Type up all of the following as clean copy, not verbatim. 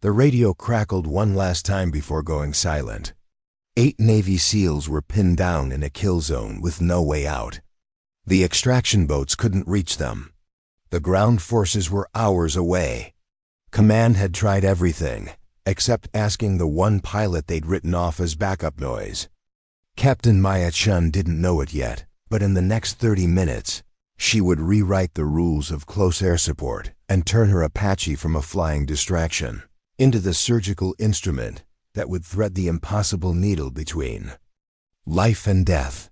The radio crackled one last time before going silent. 8 Navy SEALs were pinned down in a kill zone with no way out. The extraction boats couldn't reach them. The ground forces were hours away. Command had tried everything, except asking the one pilot they'd written off as backup noise. Captain Maya Chen didn't know it yet, but in the next 30 minutes, she would rewrite the rules of close air support and turn her Apache from a flying distraction into the surgical instrument that would thread the impossible needle between life and death.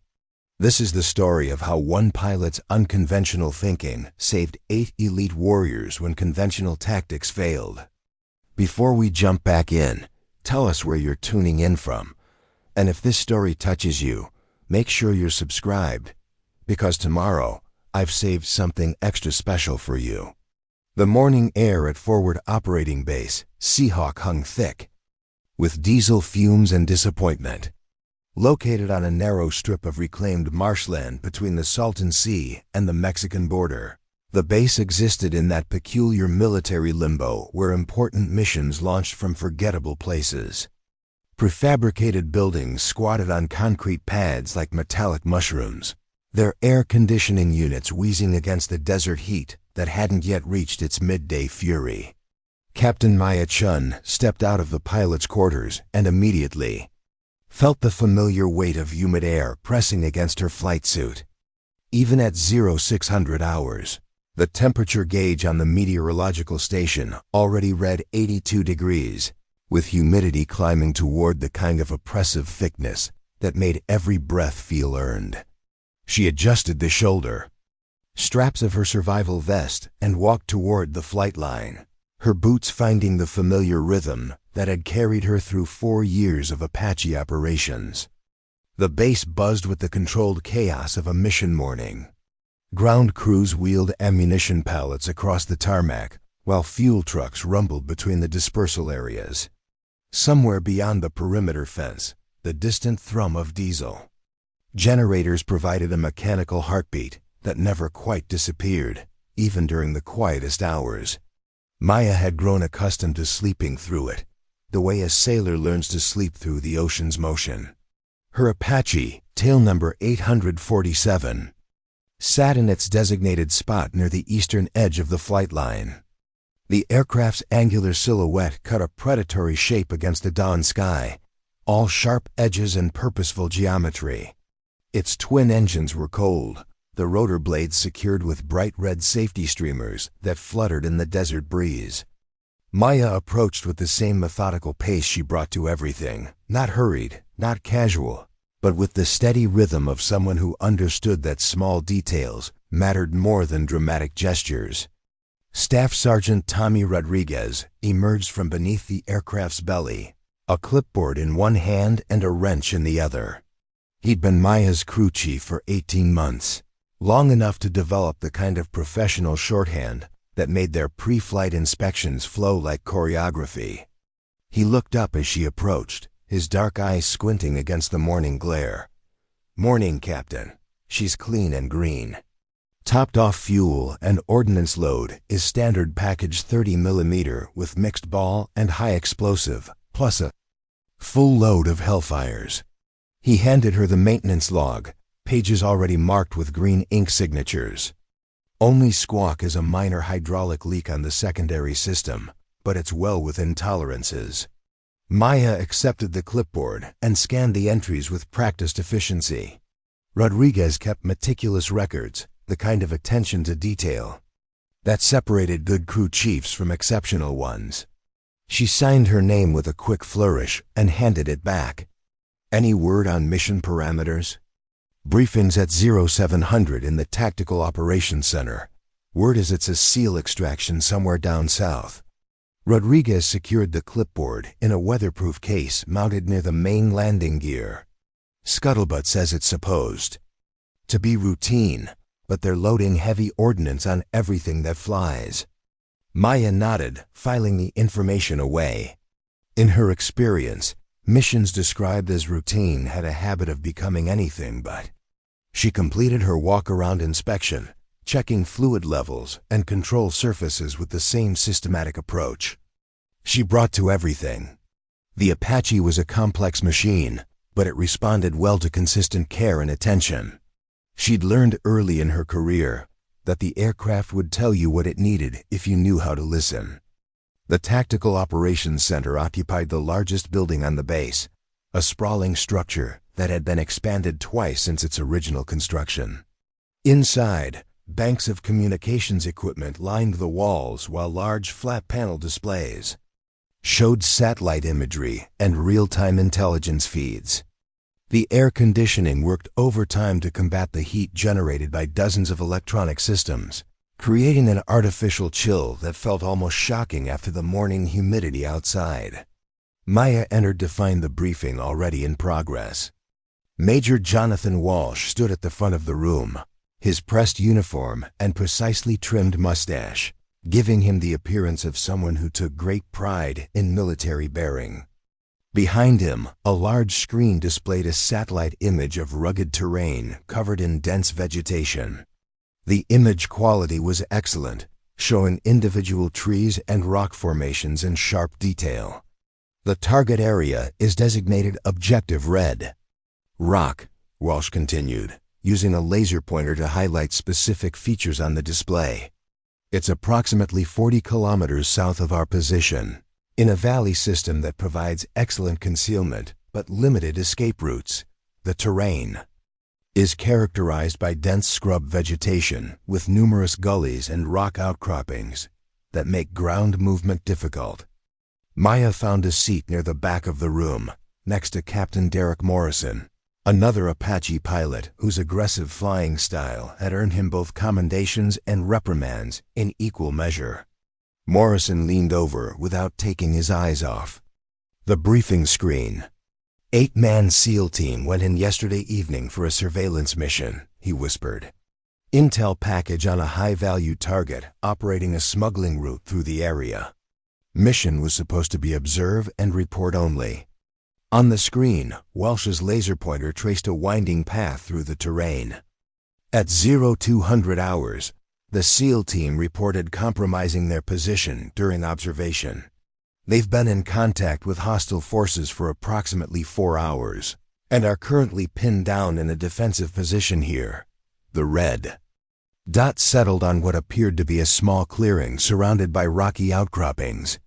This is the story of how one pilot's unconventional thinking saved 8 elite warriors when conventional tactics failed. Before we jump back in, tell us where you're tuning in from. And if this story touches you, make sure you're subscribed, because tomorrow I've saved something extra special for you. The morning air at Forward Operating Base, Seahawk, hung thick with diesel fumes and disappointment. Located on a narrow strip of reclaimed marshland between the Salton Sea and the Mexican border, the base existed in that peculiar military limbo where important missions launched from forgettable places. Prefabricated buildings squatted on concrete pads like metallic mushrooms, their air conditioning units wheezing against the desert heat that hadn't yet reached its midday fury. Captain Maya Chen stepped out of the pilot's quarters and immediately felt the familiar weight of humid air pressing against her flight suit. Even at 0600 hours, the temperature gauge on the meteorological station already read 82 degrees, with humidity climbing toward the kind of oppressive thickness that made every breath feel earned. She adjusted the shoulder straps of her survival vest and walked toward the flight line, her boots finding the familiar rhythm that had carried her through 4 years of Apache operations. The base buzzed with the controlled chaos of a mission morning. Ground crews wheeled ammunition pallets across the tarmac, while fuel trucks rumbled between the dispersal areas. Somewhere beyond the perimeter fence, the distant thrum of diesel generators provided a mechanical heartbeat that never quite disappeared, even during the quietest hours. Maya had grown accustomed to sleeping through it, the way a sailor learns to sleep through the ocean's motion. Her Apache, tail number 847, sat in its designated spot near the eastern edge of the flight line. The aircraft's angular silhouette cut a predatory shape against the dawn sky, all sharp edges and purposeful geometry. Its twin engines were cold, the rotor blades secured with bright red safety streamers that fluttered in the desert breeze. Maya approached with the same methodical pace she brought to everything, not hurried, not casual, but with the steady rhythm of someone who understood that small details mattered more than dramatic gestures. Staff Sergeant Tommy Rodriguez emerged from beneath the aircraft's belly, a clipboard in one hand and a wrench in the other. He'd been Maya's crew chief for 18 months, long enough to develop the kind of professional shorthand that made their pre-flight inspections flow like choreography. He looked up as she approached, his dark eyes squinting against the morning glare. "Morning, Captain. She's clean and green. Topped off fuel and ordnance load is standard package 30mm with mixed ball and high explosive, plus a full load of Hellfires." He handed her the maintenance log, pages already marked with green ink signatures. "Only squawk is a minor hydraulic leak on the secondary system, but it's well within tolerances." Maya accepted the clipboard and scanned the entries with practiced efficiency. Rodriguez kept meticulous records, the kind of attention to detail that separated good crew chiefs from exceptional ones. She signed her name with a quick flourish and handed it back. "Any word on mission parameters?" "Briefings at 0700 in the Tactical Operations Center. Word is it's a SEAL extraction somewhere down south." Rodriguez secured the clipboard in a weatherproof case mounted near the main landing gear. "Scuttlebutt says it's supposed to be routine, but they're loading heavy ordnance on everything that flies." Maya nodded, filing the information away. In her experience, missions described as routine had a habit of becoming anything but. She completed her walk-around inspection, checking fluid levels and control surfaces with the same systematic approach. she brought to everything. The Apache was a complex machine, but it responded well to consistent care and attention. She'd learned early in her career that the aircraft would tell you what it needed if you knew how to listen. The Tactical Operations Center occupied the largest building on the base, a sprawling structure that had been expanded twice since its original construction. Inside, banks of communications equipment lined the walls, while large flat-panel displays showed satellite imagery and real-time intelligence feeds. The air conditioning worked overtime to combat the heat generated by dozens of electronic systems, creating an artificial chill that felt almost shocking after the morning humidity outside. Maya entered to find the briefing already in progress. Major Jonathan Walsh stood at the front of the room, his pressed uniform and precisely trimmed mustache giving him the appearance of someone who took great pride in military bearing. Behind him, a large screen displayed a satellite image of rugged terrain covered in dense vegetation. The image quality was excellent, showing individual trees and rock formations in sharp detail. The target area is designated Objective Red. Rock, Walsh continued, using a laser pointer to highlight specific features on the display. It's approximately 40 kilometers south of our position, in a valley system that provides excellent concealment but limited escape routes. The terrain is characterized by dense scrub vegetation with numerous gullies and rock outcroppings that make ground movement difficult. Maya found a seat near the back of the room, next to Captain Derek Morrison, another Apache pilot whose aggressive flying style had earned him both commendations and reprimands in equal measure. Morrison leaned over without taking his eyes off the briefing screen. 8-man SEAL team went in yesterday evening for a surveillance mission, he whispered. Intel package on a high-value target operating a smuggling route through the area. Mission was supposed to be observe and report only. On the screen, Walsh's laser pointer traced a winding path through the terrain. At 0200 hours, the SEAL team reported compromising their position during observation. They've been in contact with hostile forces for approximately 4 hours and are currently pinned down in a defensive position here. The red dot settled on what appeared to be a small clearing surrounded by rocky outcroppings.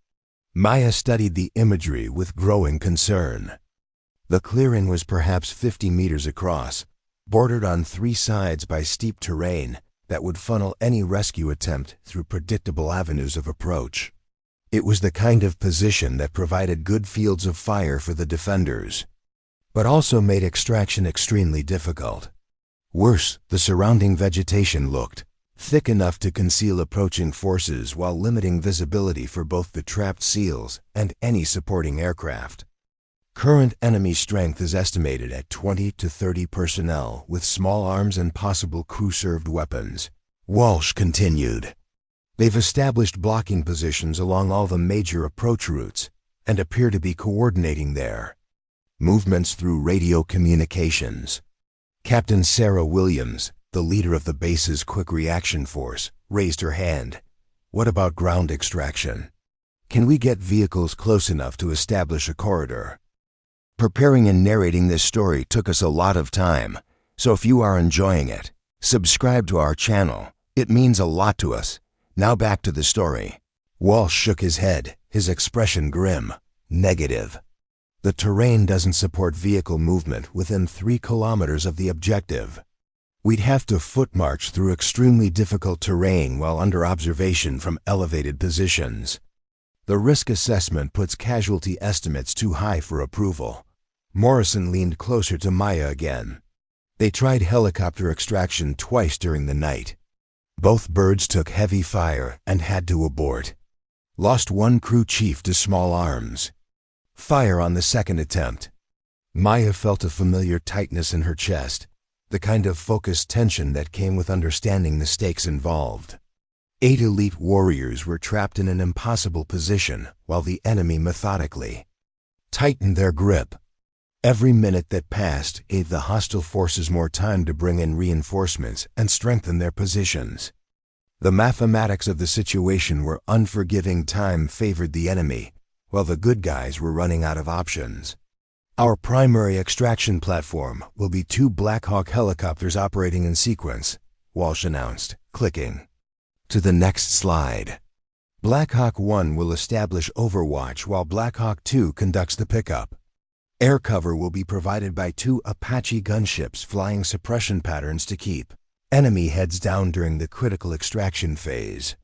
Maya studied the imagery with growing concern. The clearing was perhaps 50 meters across, bordered on 3 sides by steep terrain that would funnel any rescue attempt through predictable avenues of approach. It was the kind of position that provided good fields of fire for the defenders, but also made extraction extremely difficult. Worse, the surrounding vegetation looked thick enough to conceal approaching forces while limiting visibility for both the trapped SEALs and any supporting aircraft. Current enemy strength is estimated at 20 to 30 personnel with small arms and possible crew-served weapons. Walsh continued. They've established blocking positions along all the major approach routes and appear to be coordinating their movements through radio communications. Captain Sarah Williams, the leader of the base's Quick Reaction Force, raised her hand. What about ground extraction? Can we get vehicles close enough to establish a corridor? Preparing and narrating this story took us a lot of time, so if you are enjoying it, subscribe to our channel. It means a lot to us. Now back to the story. Walsh shook his head, his expression grim, negative. The terrain doesn't support vehicle movement within 3 kilometers of the objective. We'd have to foot march through extremely difficult terrain while under observation from elevated positions. The risk assessment puts casualty estimates too high for approval. Morrison leaned closer to Maya again. They tried helicopter extraction twice during the night. Both birds took heavy fire and had to abort. Lost 1 crew chief to small arms. Fire on the second attempt. Maya felt a familiar tightness in her chest, the kind of focused tension that came with understanding the stakes involved. 8 elite warriors were trapped in an impossible position while the enemy methodically tightened their grip. Every minute that passed gave the hostile forces more time to bring in reinforcements and strengthen their positions. The mathematics of the situation were unforgiving. Time favored the enemy, while the good guys were running out of options. Our primary extraction platform will be 2 Black Hawk helicopters operating in sequence, Walsh announced, clicking to the next slide. Black Hawk 1 will establish overwatch while Black Hawk 2 conducts the pickup. Air cover will be provided by 2 Apache gunships flying suppression patterns to keep enemy heads down during the critical extraction phase.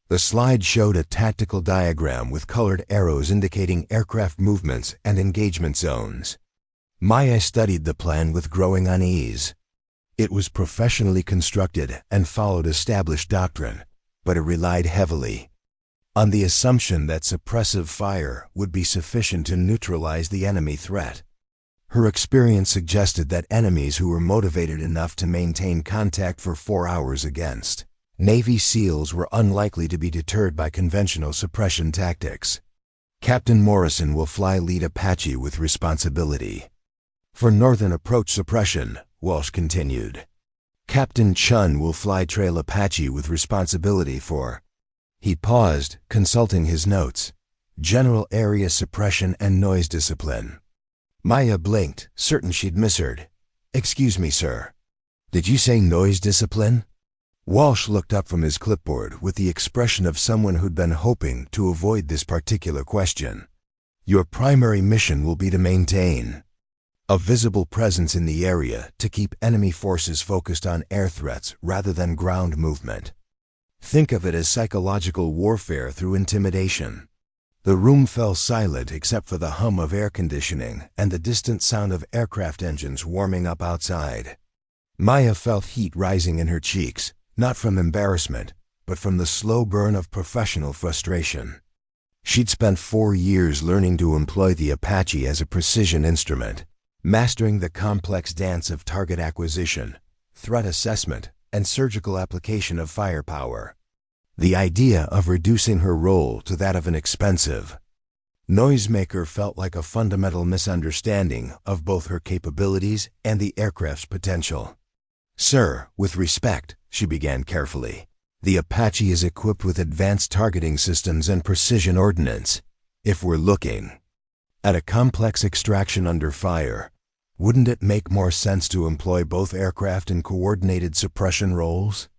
The slide showed a tactical diagram with colored arrows indicating aircraft movements and engagement zones. Maya studied the plan with growing unease. It was professionally constructed and followed established doctrine, but it relied heavily on the assumption that suppressive fire would be sufficient to neutralize the enemy threat. Her experience suggested that enemies who were motivated enough to maintain contact for 4 hours against Navy SEALs were unlikely to be deterred by conventional suppression tactics. Captain Morrison will fly lead Apache with responsibility for northern approach suppression, Walsh continued. Captain Chun will fly trail Apache with responsibility for— He paused, consulting his notes. General area suppression and noise discipline. Maya blinked, certain she'd misheard. Excuse me, sir. Did you say noise discipline? Walsh looked up from his clipboard with the expression of someone who'd been hoping to avoid this particular question. Your primary mission will be to maintain a visible presence in the area to keep enemy forces focused on air threats rather than ground movement. Think of it as psychological warfare through intimidation. The room fell silent except for the hum of air conditioning and the distant sound of aircraft engines warming up outside. Maya felt heat rising in her cheeks, not from embarrassment, but from the slow burn of professional frustration. She'd spent 4 years learning to employ the Apache as a precision instrument, mastering the complex dance of target acquisition, threat assessment, and surgical application of firepower. The idea of reducing her role to that of an expensive noisemaker felt like a fundamental misunderstanding of both her capabilities and the aircraft's potential. Sir, with respect, she began carefully, the Apache is equipped with advanced targeting systems and precision ordnance. If we're looking at a complex extraction under fire, wouldn't it make more sense to employ both aircraft in coordinated suppression roles?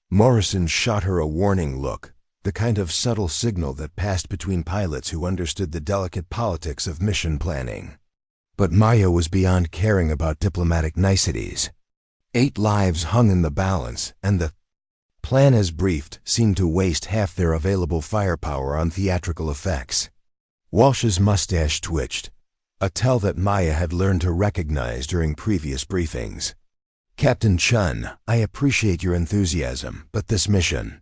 Morrison shot her a warning look, the kind of subtle signal that passed between pilots who understood the delicate politics of mission planning. But Maya was beyond caring about diplomatic niceties. 8 lives hung in the balance, and the plan as briefed seemed to waste half their available firepower on theatrical effects. Walsh's mustache twitched, a tell that Maya had learned to recognize during previous briefings. Captain Chun, I appreciate your enthusiasm, but this mission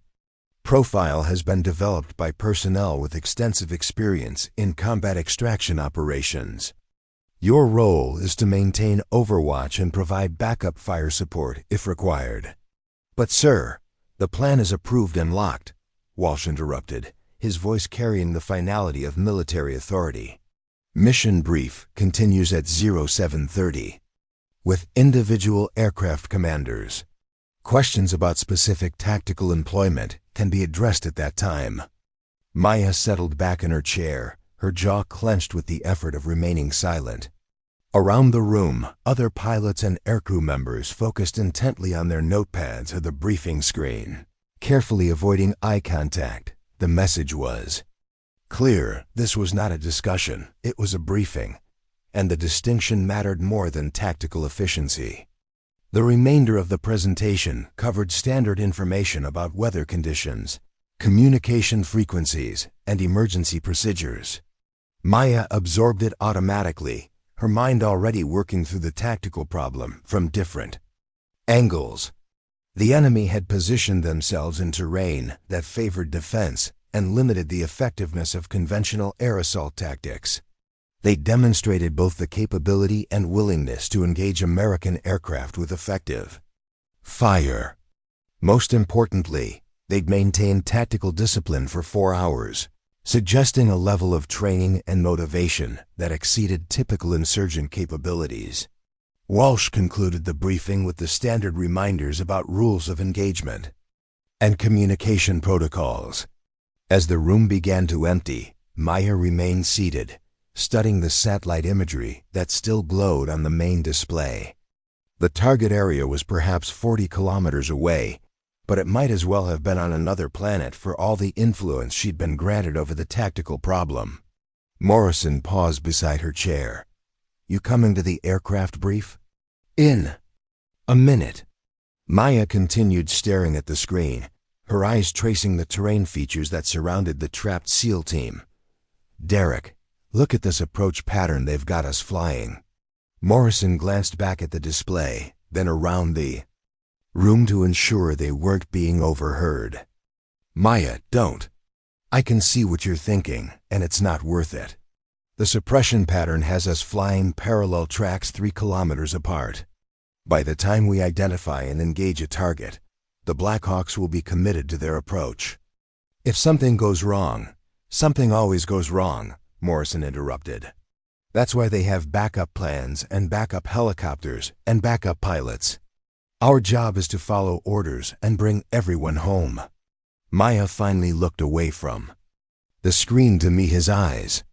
profile has been developed by personnel with extensive experience in combat extraction operations. Your role is to maintain overwatch and provide backup fire support if required. But sir, the plan is approved and locked, Walsh interrupted, his voice carrying the finality of military authority. Mission brief continues at 0730. With individual aircraft commanders. Questions about specific tactical employment can be addressed at that time. Maya settled back in her chair, her jaw clenched with the effort of remaining silent. Around the room, other pilots and aircrew members focused intently on their notepads or the briefing screen, carefully avoiding eye contact. The message was clear. This was not a discussion, it was a briefing, and the distinction mattered more than tactical efficiency. The remainder of the presentation covered standard information about weather conditions, communication frequencies, and emergency procedures. Maya absorbed it automatically, her mind already working through the tactical problem from different angles. The enemy had positioned themselves in terrain that favored defense and limited the effectiveness of conventional air assault tactics. They demonstrated both the capability and willingness to engage American aircraft with effective fire. Most importantly, they'd maintained tactical discipline for 4 hours, suggesting a level of training and motivation that exceeded typical insurgent capabilities. Walsh concluded the briefing with the standard reminders about rules of engagement and communication protocols. As the room began to empty, Maya remained seated, studying the satellite imagery that still glowed on the main display. The target area was perhaps 40 kilometers away, but it might as well have been on another planet for all the influence she'd been granted over the tactical problem. Morrison paused beside her chair. "You coming to the aircraft brief?" "In a minute." Maya continued staring at the screen, her eyes tracing the terrain features that surrounded the trapped SEAL team. "Derek, look at this approach pattern they've got us flying." Morrison glanced back at the display, then around the room to ensure they weren't being overheard. "Maya, don't. I can see what you're thinking, and it's not worth it. The suppression pattern has us flying parallel tracks 3 kilometers apart. By the time we identify and engage a target, the Blackhawks will be committed to their approach." "If something goes wrong, something always goes wrong," Morrison interrupted. "That's why they have backup plans and backup helicopters and backup pilots. Our job is to follow orders and bring everyone home." Maya finally looked away from the screen to meet his eyes.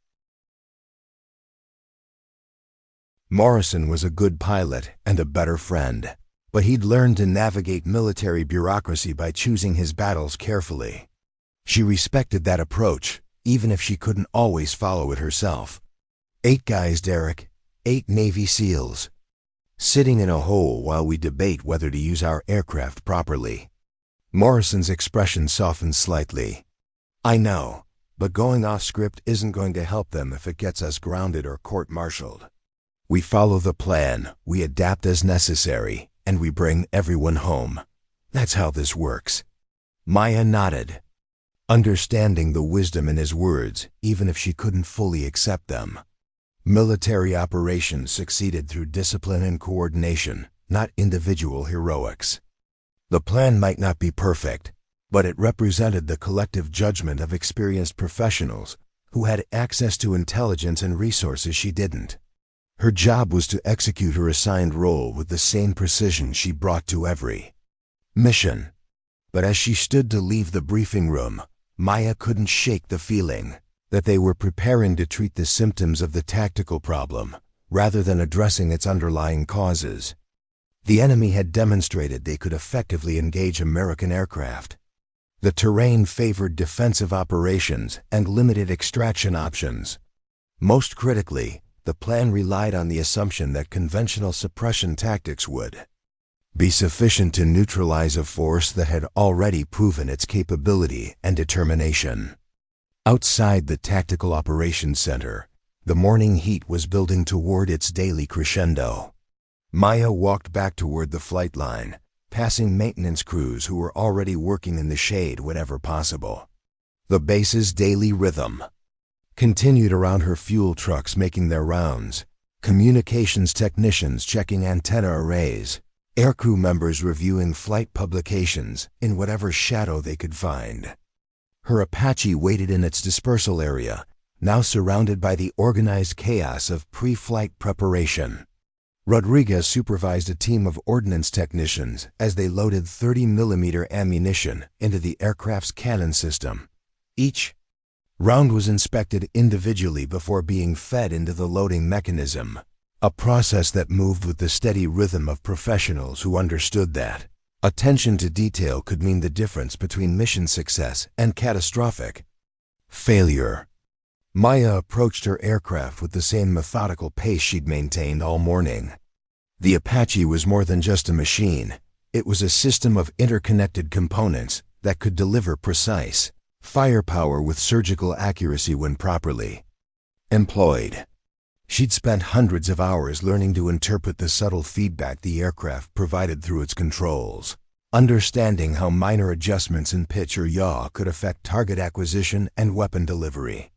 Morrison was a good pilot and a better friend, but he'd learned to navigate military bureaucracy by choosing his battles carefully. She respected that approach, even if she couldn't always follow it herself. 8 guys, Derek. 8 Navy SEALs. Sitting in a hole while we debate whether to use our aircraft properly. Morrison's expression softened slightly. "I know, but going off script isn't going to help them if it gets us grounded or court-martialed. We follow the plan, we adapt as necessary, and we bring everyone home. That's how this works." Maya nodded, understanding the wisdom in his words, even if she couldn't fully accept them. Military operations succeeded through discipline and coordination, not individual heroics. The plan might not be perfect, but it represented the collective judgment of experienced professionals who had access to intelligence and resources she didn't. Her job was to execute her assigned role with the same precision she brought to every mission. But as she stood to leave the briefing room, Maya couldn't shake the feeling that they were preparing to treat the symptoms of the tactical problem, rather than addressing its underlying causes. The enemy had demonstrated they could effectively engage American aircraft. The terrain favored defensive operations and limited extraction options. Most critically, the plan relied on the assumption that conventional suppression tactics would be sufficient to neutralize a force that had already proven its capability and determination. Outside the Tactical Operations Center, the morning heat was building toward its daily crescendo. Maya walked back toward the flight line, passing maintenance crews who were already working in the shade whenever possible. The base's daily rhythm continued around her fuel trucks making their rounds, communications technicians checking antenna arrays, aircrew members reviewing flight publications in whatever shadow they could find. Her Apache waited in its dispersal area, now surrounded by the organized chaos of pre-flight preparation. Rodriguez supervised a team of ordnance technicians as they loaded 30mm ammunition into the aircraft's cannon system. Each round was inspected individually before being fed into the loading mechanism, a process that moved with the steady rhythm of professionals who understood that attention to detail could mean the difference between mission success and catastrophic failure. Maya approached her aircraft with the same methodical pace she'd maintained all morning. The Apache was more than just a machine. It was a system of interconnected components that could deliver precise firepower with surgical accuracy when properly employed. She'd spent hundreds of hours learning to interpret the subtle feedback the aircraft provided through its controls, understanding how minor adjustments in pitch or yaw could affect target acquisition and weapon delivery.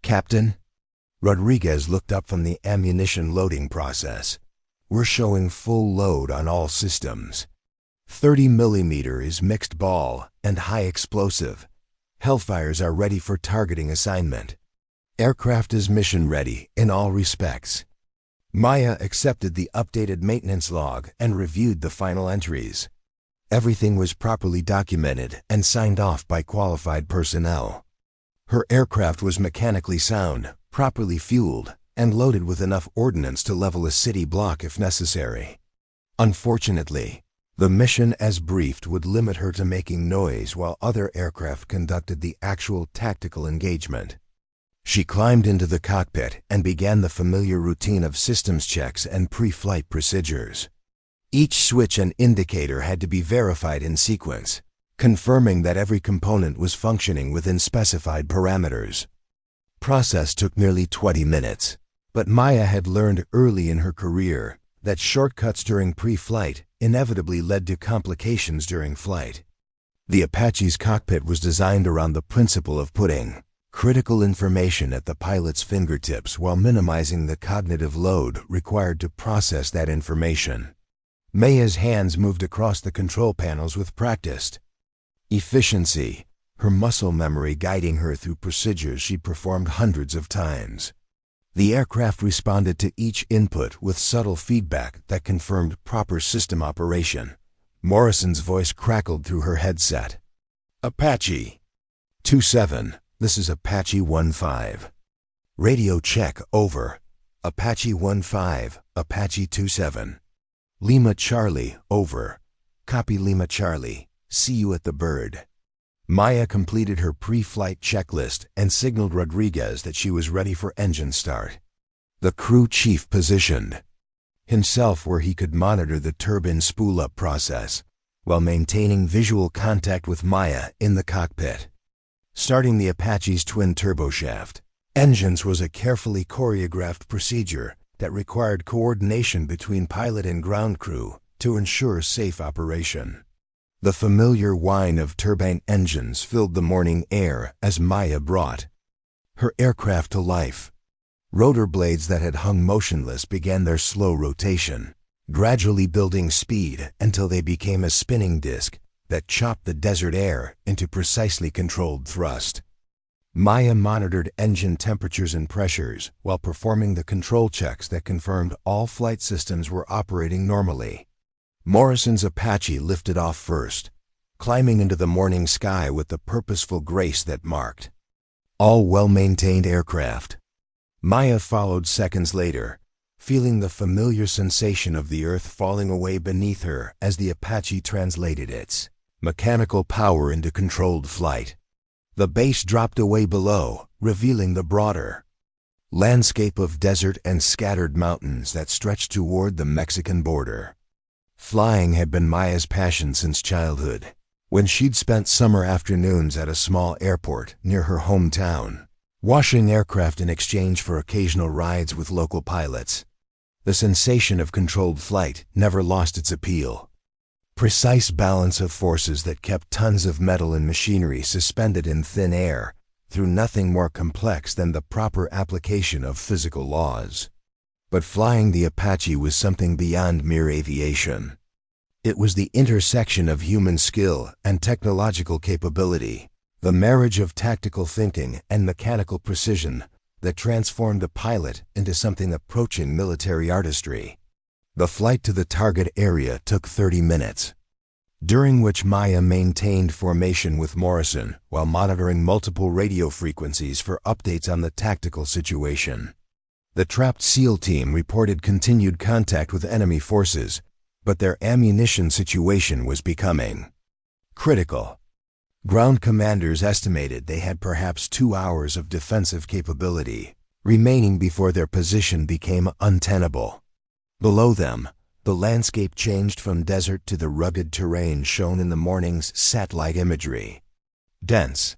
"Captain?" Rodriguez looked up from the ammunition loading process. "We're showing full load on all systems. 30mm is mixed ball and high explosive. Hellfires are ready for targeting assignment. Aircraft is mission ready in all respects." Maya accepted the updated maintenance log and reviewed the final entries. Everything was properly documented and signed off by qualified personnel. Her aircraft was mechanically sound, properly fueled, and loaded with enough ordnance to level a city block if necessary. Unfortunately, the mission as briefed would limit her to making noise while other aircraft conducted the actual tactical engagement. She climbed into the cockpit and began the familiar routine of systems checks and pre-flight procedures. Each switch and indicator had to be verified in sequence, confirming that every component was functioning within specified parameters. Process took nearly 20 minutes, but Maya had learned early in her career that shortcuts during pre-flight inevitably led to complications during flight. The Apache's cockpit was designed around the principle of putting critical information at the pilot's fingertips while minimizing the cognitive load required to process that information. Maya's hands moved across the control panels with practiced efficiency, her muscle memory guiding her through procedures she performed hundreds of times. The aircraft responded to each input with subtle feedback that confirmed proper system operation. Morrison's voice crackled through her headset. Apache 27, this is Apache 15. Radio check, over. Apache 15, Apache 27. Lima Charlie, over. Copy Lima Charlie, see you at the bird. Maya completed her pre-flight checklist and signaled Rodriguez that she was ready for engine start. The crew chief positioned himself where he could monitor the turbine spool-up process while maintaining visual contact with Maya in the cockpit. Starting the Apache's twin turboshaft engines was a carefully choreographed procedure that required coordination between pilot and ground crew to ensure safe operation. The familiar whine of turbine engines filled the morning air as Maya brought her aircraft to life. Rotor blades that had hung motionless began their slow rotation, gradually building speed until they became a spinning disc that chopped the desert air into precisely controlled thrust. Maya monitored engine temperatures and pressures while performing the control checks that confirmed all flight systems were operating normally. Morrison's Apache lifted off first, climbing into the morning sky with the purposeful grace that marked all well-maintained aircraft. Maya followed seconds later, feeling the familiar sensation of the earth falling away beneath her as the Apache translated its mechanical power into controlled flight. The base dropped away below, revealing the broader landscape of desert and scattered mountains that stretched toward the Mexican border. Flying had been Maya's passion since childhood, when she'd spent summer afternoons at a small airport near her hometown, washing aircraft in exchange for occasional rides with local pilots. The sensation of controlled flight never lost its appeal. Precise balance of forces that kept tons of metal and machinery suspended in thin air through nothing more complex than the proper application of physical laws. But flying the Apache was something beyond mere aviation. It was the intersection of human skill and technological capability, the marriage of tactical thinking and mechanical precision that transformed the pilot into something approaching military artistry. The flight to the target area took 30 minutes, during which Maya maintained formation with Morrison while monitoring multiple radio frequencies for updates on the tactical situation. The trapped SEAL team reported continued contact with enemy forces, but their ammunition situation was becoming critical. Ground commanders estimated they had perhaps 2 hours of defensive capability remaining before their position became untenable. Below them, the landscape changed from desert to the rugged terrain shown in the morning's satellite imagery. Dense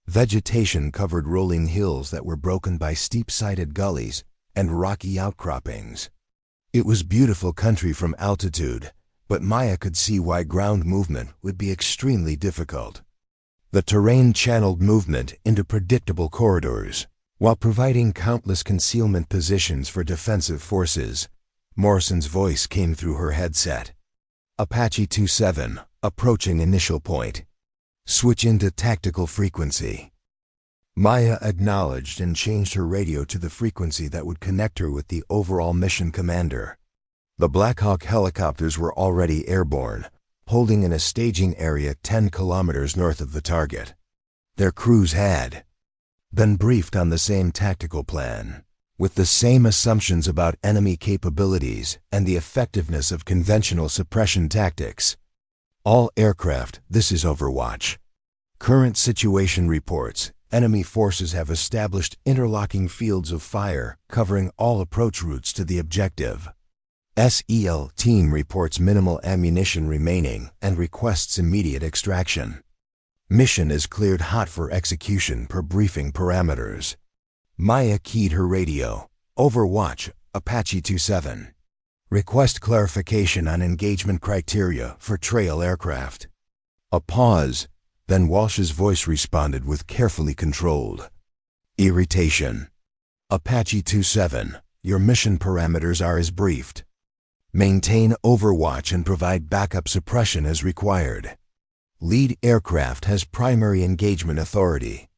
vegetation covered rolling hills that were broken by steep-sided gullies and rocky outcroppings. It was beautiful country from altitude, but Maya could see why ground movement would be extremely difficult. The terrain channeled movement into predictable corridors, while providing countless concealment positions for defensive forces. Morrison's voice came through her headset. Apache 27, approaching initial point. Switch into tactical frequency. Maya acknowledged and changed her radio to the frequency that would connect her with the overall mission commander. The Black Hawk helicopters were already airborne, holding in a staging area 10 kilometers north of the target. Their crews had been briefed on the same tactical plan, with the same assumptions about enemy capabilities and the effectiveness of conventional suppression tactics. All aircraft, this is Overwatch. Current situation reports, enemy forces have established interlocking fields of fire covering all approach routes to the objective. SEL team reports minimal ammunition remaining and requests immediate extraction. Mission is cleared hot for execution per briefing parameters. Maya keyed her radio. Overwatch, Apache 27. Request clarification on engagement criteria for trail aircraft. A pause, then Walsh's voice responded with carefully controlled irritation. Apache 27, your mission parameters are as briefed. Maintain Overwatch and provide backup suppression as required. Lead aircraft has primary engagement authority.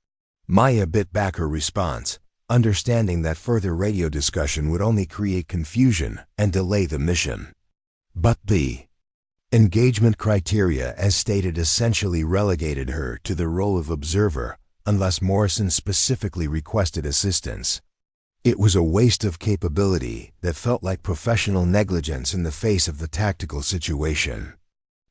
Maya bit back her response, understanding that further radio discussion would only create confusion and delay the mission. But the engagement criteria as stated essentially relegated her to the role of observer unless Morrison specifically requested assistance. It was a waste of capability that felt like professional negligence in the face of the tactical situation.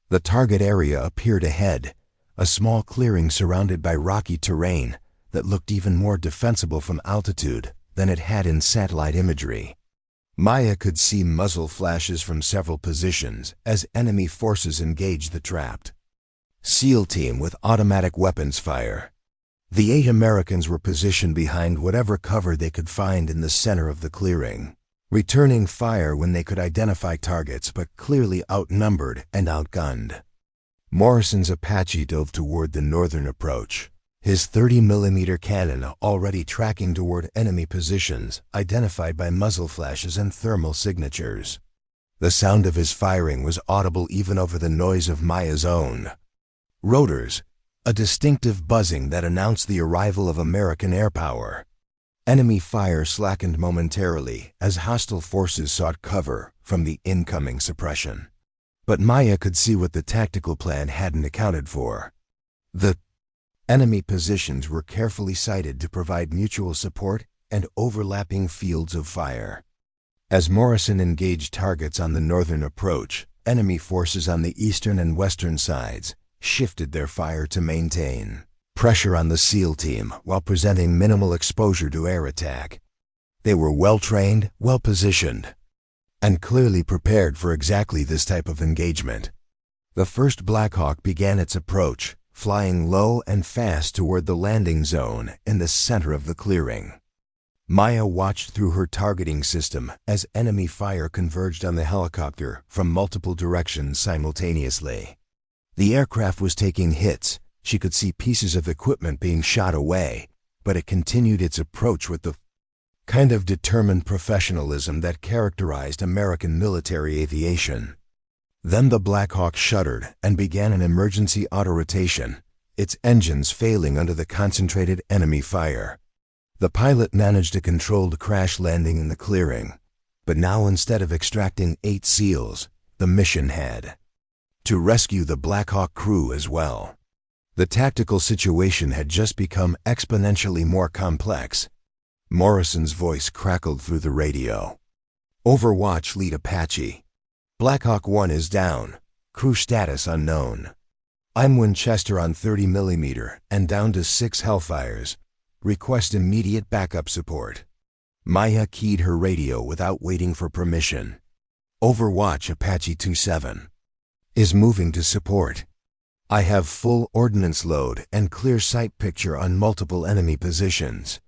The target area appeared ahead, a small clearing surrounded by rocky terrain that looked even more defensible from altitude than it had in satellite imagery. Maya could see muzzle flashes from several positions as enemy forces engaged the trapped SEAL team with automatic weapons fire. The 8 Americans were positioned behind whatever cover they could find in the center of the clearing, returning fire when they could identify targets but clearly outnumbered and outgunned. Morrison's Apache dove toward the northern approach, his 30mm cannon already tracking toward enemy positions identified by muzzle flashes and thermal signatures. The sound of his firing was audible even over the noise of Maya's own rotors, a distinctive buzzing that announced the arrival of American air power. Enemy fire slackened momentarily as hostile forces sought cover from the incoming suppression. But Maya could see what the tactical plan hadn't accounted for. The enemy positions were carefully sited to provide mutual support and overlapping fields of fire. As Morrison engaged targets on the northern approach, enemy forces on the eastern and western sides shifted their fire to maintain pressure on the SEAL team while presenting minimal exposure to air attack. They were well-trained, well-positioned, and clearly prepared for exactly this type of engagement. The first Black Hawk began its approach, flying low and fast toward the landing zone in the center of the clearing. Maya watched through her targeting system as enemy fire converged on the helicopter from multiple directions simultaneously. The aircraft was taking hits. She could see pieces of equipment being shot away, but it continued its approach with the kind of determined professionalism that characterized American military aviation. Then the Black Hawk shuddered and began an emergency auto-rotation, its engines failing under the concentrated enemy fire. The pilot managed a controlled crash landing in the clearing, but now instead of extracting 8 SEALs, the mission had to rescue the Black Hawk crew as well. The tactical situation had just become exponentially more complex. Morrison's voice crackled through the radio. Overwatch lead Apache. Black Hawk 1 is down. Crew status unknown. I'm Winchester on 30mm and down to 6 Hellfires. Request immediate backup support. Maya keyed her radio without waiting for permission. Overwatch Apache 27 is moving to support. I have full ordnance load and clear sight picture on multiple enemy positions.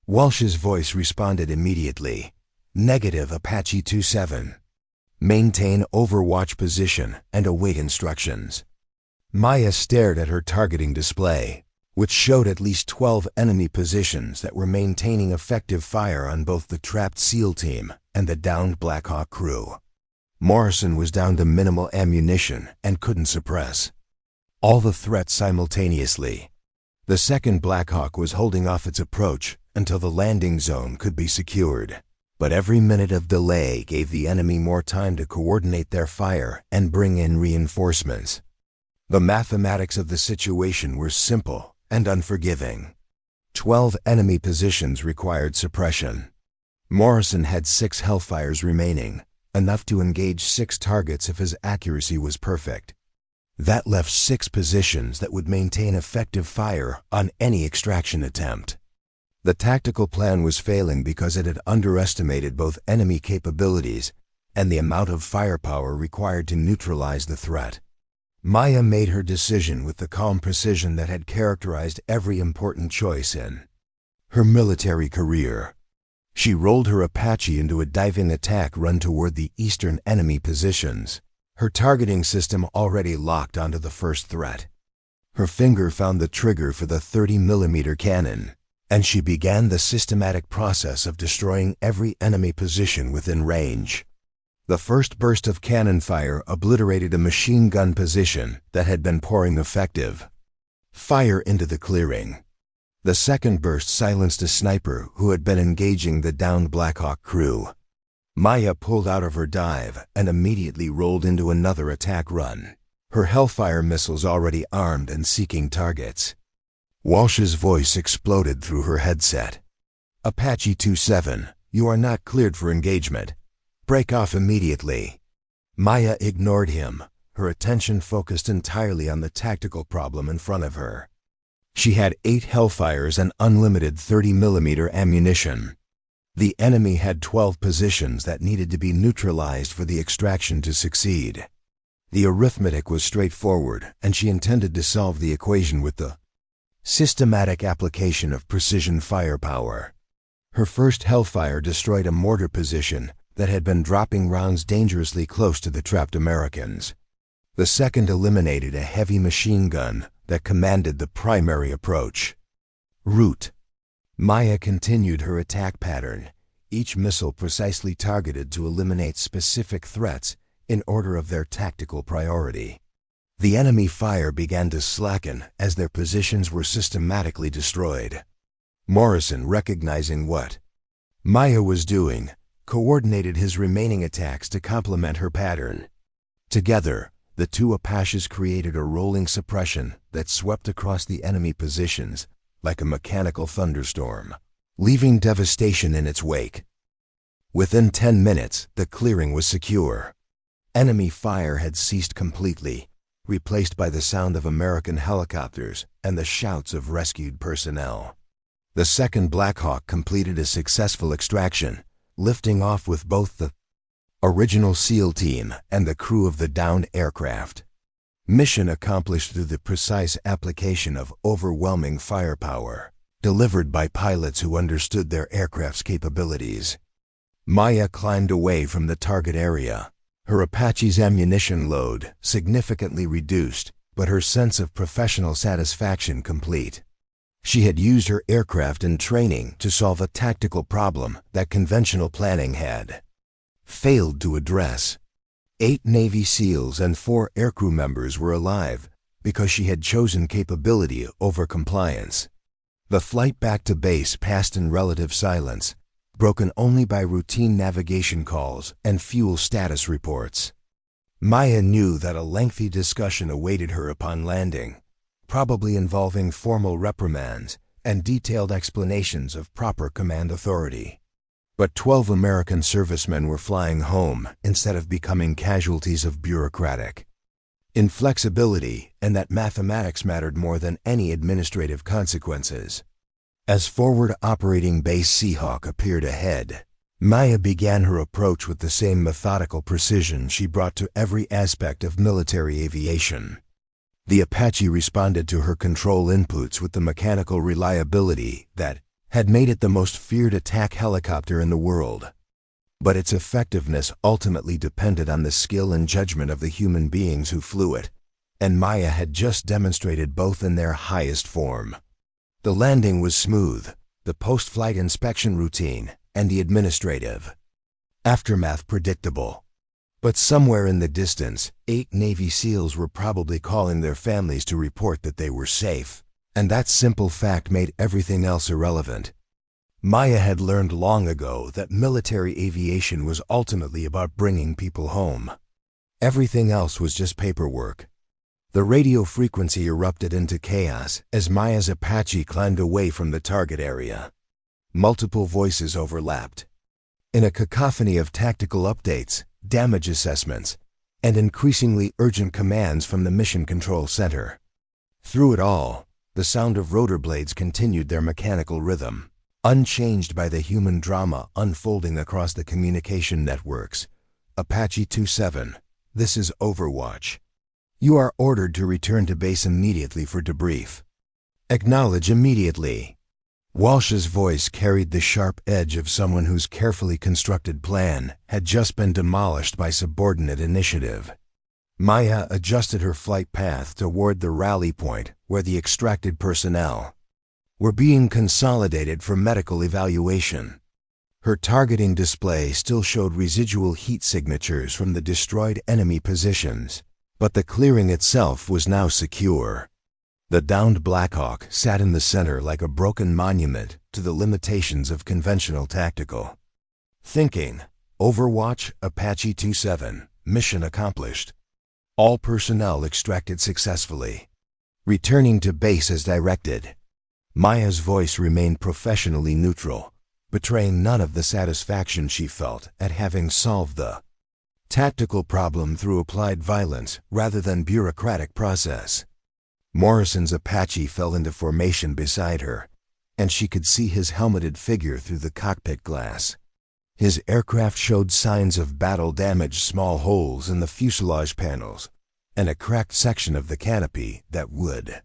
Walsh's voice responded immediately. Negative Apache 27. Maintain Overwatch position and await instructions. Maya stared at her targeting display, which showed at least 12 enemy positions that were maintaining effective fire on both the trapped SEAL team and the downed Black Hawk crew. Morrison was down to minimal ammunition and couldn't suppress all the threats simultaneously. The second Black Hawk was holding off its approach until the landing zone could be secured. But every minute of delay gave the enemy more time to coordinate their fire and bring in reinforcements. The mathematics of the situation were simple and unforgiving. 12 enemy positions required suppression. Morrison had 6 Hellfires remaining, enough to engage 6 targets if his accuracy was perfect. That left 6 positions that would maintain effective fire on any extraction attempt. The tactical plan was failing because it had underestimated both enemy capabilities and the amount of firepower required to neutralize the threat. Maya made her decision with the calm precision that had characterized every important choice in her military career. She rolled her Apache into a diving attack run toward the eastern enemy positions, her targeting system already locked onto the first threat. Her finger found the trigger for the 30mm cannon, and she began the systematic process of destroying every enemy position within range. The first burst of cannon fire obliterated a machine gun position that had been pouring effective fire into the clearing. The second burst silenced a sniper who had been engaging the downed Blackhawk crew. Maya pulled out of her dive and immediately rolled into another attack run, her Hellfire missiles already armed and seeking targets. Walsh's voice exploded through her headset. "Apache 2-7, you are not cleared for engagement. Break off immediately." Maya ignored him, her attention focused entirely on the tactical problem in front of her. She had 8 Hellfires and unlimited 30mm ammunition. The enemy had 12 positions that needed to be neutralized for the extraction to succeed. The arithmetic was straightforward, and she intended to solve the equation with the systematic application of precision firepower. Her first Hellfire destroyed a mortar position that had been dropping rounds dangerously close to the trapped Americans. The second eliminated a heavy machine gun that commanded the primary approach route. Maya continued her attack pattern, each missile precisely targeted to eliminate specific threats in order of their tactical priority. The enemy fire began to slacken as their positions were systematically destroyed. Morrison, recognizing what Maya was doing, coordinated his remaining attacks to complement her pattern. Together, the two Apaches created a rolling suppression that swept across the enemy positions like a mechanical thunderstorm, leaving devastation in its wake. Within 10 minutes, the clearing was secure. Enemy fire had ceased completely, replaced by the sound of American helicopters and the shouts of rescued personnel. The second Blackhawk completed a successful extraction, lifting off with both the original SEAL team and the crew of the downed aircraft. Mission accomplished through the precise application of overwhelming firepower, delivered by pilots who understood their aircraft's capabilities. Maya climbed away from the target area, her Apache's ammunition load significantly reduced, but her sense of professional satisfaction complete. She had used her aircraft in training to solve a tactical problem that conventional planning had failed to address. 8 Navy SEALs and 4 aircrew members were alive because she had chosen capability over compliance. The flight back to base passed in relative silence, broken only by routine navigation calls and fuel status reports. Maya knew that a lengthy discussion awaited her upon landing, probably involving formal reprimands and detailed explanations of proper command authority. But 12 American servicemen were flying home instead of becoming casualties of bureaucratic inflexibility, and that mathematics mattered more than any administrative consequences. As Forward Operating Base Seahawk appeared ahead, Maya began her approach with the same methodical precision she brought to every aspect of military aviation. The Apache responded to her control inputs with the mechanical reliability that had made it the most feared attack helicopter in the world. But its effectiveness ultimately depended on the skill and judgment of the human beings who flew it, and Maya had just demonstrated both in their highest form. The landing was smooth, the post-flight inspection routine, and the administrative aftermath predictable. But somewhere in the distance, 8 Navy SEALs were probably calling their families to report that they were safe, and that simple fact made everything else irrelevant. Maya had learned long ago that military aviation was ultimately about bringing people home. Everything else was just paperwork. The radio frequency erupted into chaos as Maya's Apache climbed away from the target area. Multiple voices overlapped. In a cacophony of tactical updates, damage assessments, and increasingly urgent commands from the Mission Control Center. Through it all, the sound of rotor blades continued their mechanical rhythm, unchanged by the human drama unfolding across the communication networks. Apache 2-7, this is Overwatch. You are ordered to return to base immediately for debrief. Acknowledge immediately. Walsh's voice carried the sharp edge of someone whose carefully constructed plan had just been demolished by subordinate initiative. Maya adjusted her flight path toward the rally point where the extracted personnel were being consolidated for medical evaluation. Her targeting display still showed residual heat signatures from the destroyed enemy positions, but the clearing itself was now secure. The downed Blackhawk sat in the center like a broken monument to the limitations of conventional tactical thinking. Overwatch, Apache 2-7, mission accomplished. All personnel extracted successfully. Returning to base as directed. Maya's voice remained professionally neutral, betraying none of the satisfaction she felt at having solved the tactical problem through applied violence rather than bureaucratic process. Morrison's Apache fell into formation beside her, and she could see his helmeted figure through the cockpit glass. His aircraft showed signs of battle damage, small holes in the fuselage panels, and a cracked section of the canopy that would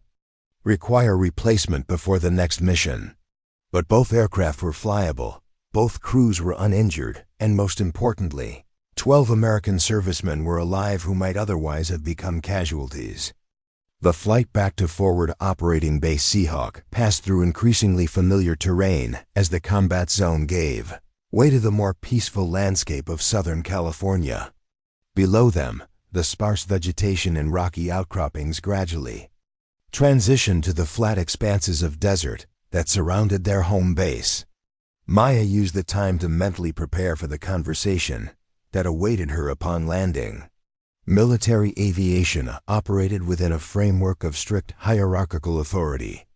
require replacement before the next mission. But both aircraft were flyable, both crews were uninjured, and most importantly, 12 American servicemen were alive who might otherwise have become casualties. The flight back to forward operating base Seahawk passed through increasingly familiar terrain as the combat zone gave way to the more peaceful landscape of Southern California. Below them, the sparse vegetation and rocky outcroppings gradually transitioned to the flat expanses of desert that surrounded their home base. Maya used the time to mentally prepare for the conversation that awaited her upon landing. Military aviation operated within a framework of strict hierarchical authority.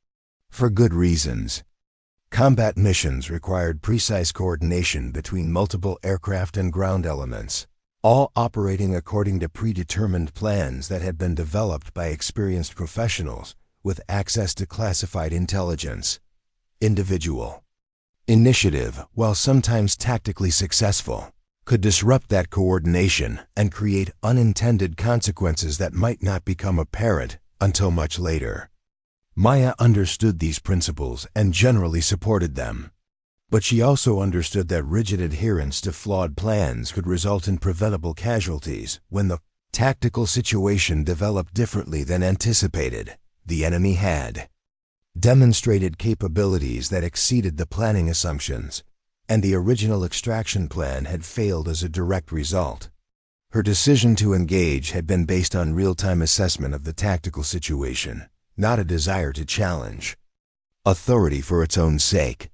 For good reasons. Combat missions required precise coordination between multiple aircraft and ground elements, all operating according to predetermined plans that had been developed by experienced professionals with access to classified intelligence. Individual initiative, while sometimes tactically successful, could disrupt that coordination and create unintended consequences that might not become apparent until much later. Maya understood these principles and generally supported them. But she also understood that rigid adherence to flawed plans could result in preventable casualties when the tactical situation developed differently than anticipated. The enemy had demonstrated capabilities that exceeded the planning assumptions, and the original extraction plan had failed as a direct result. Her decision to engage had been based on real-time assessment of the tactical situation, not a desire to challenge authority for its own sake.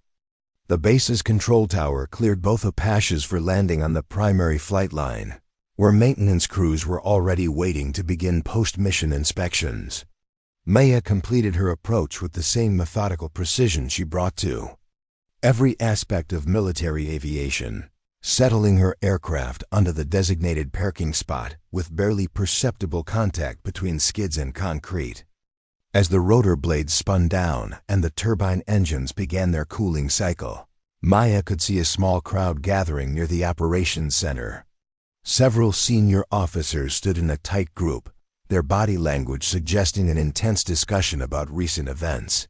The base's control tower cleared both Apaches for landing on the primary flight line, where maintenance crews were already waiting to begin post-mission inspections. Maya completed her approach with the same methodical precision she brought to every aspect of military aviation, settling her aircraft onto the designated parking spot with barely perceptible contact between skids and concrete. As the rotor blades spun down and the turbine engines began their cooling cycle, Maya could see a small crowd gathering near the operations center. Several senior officers stood in a tight group, their body language suggesting an intense discussion about recent events.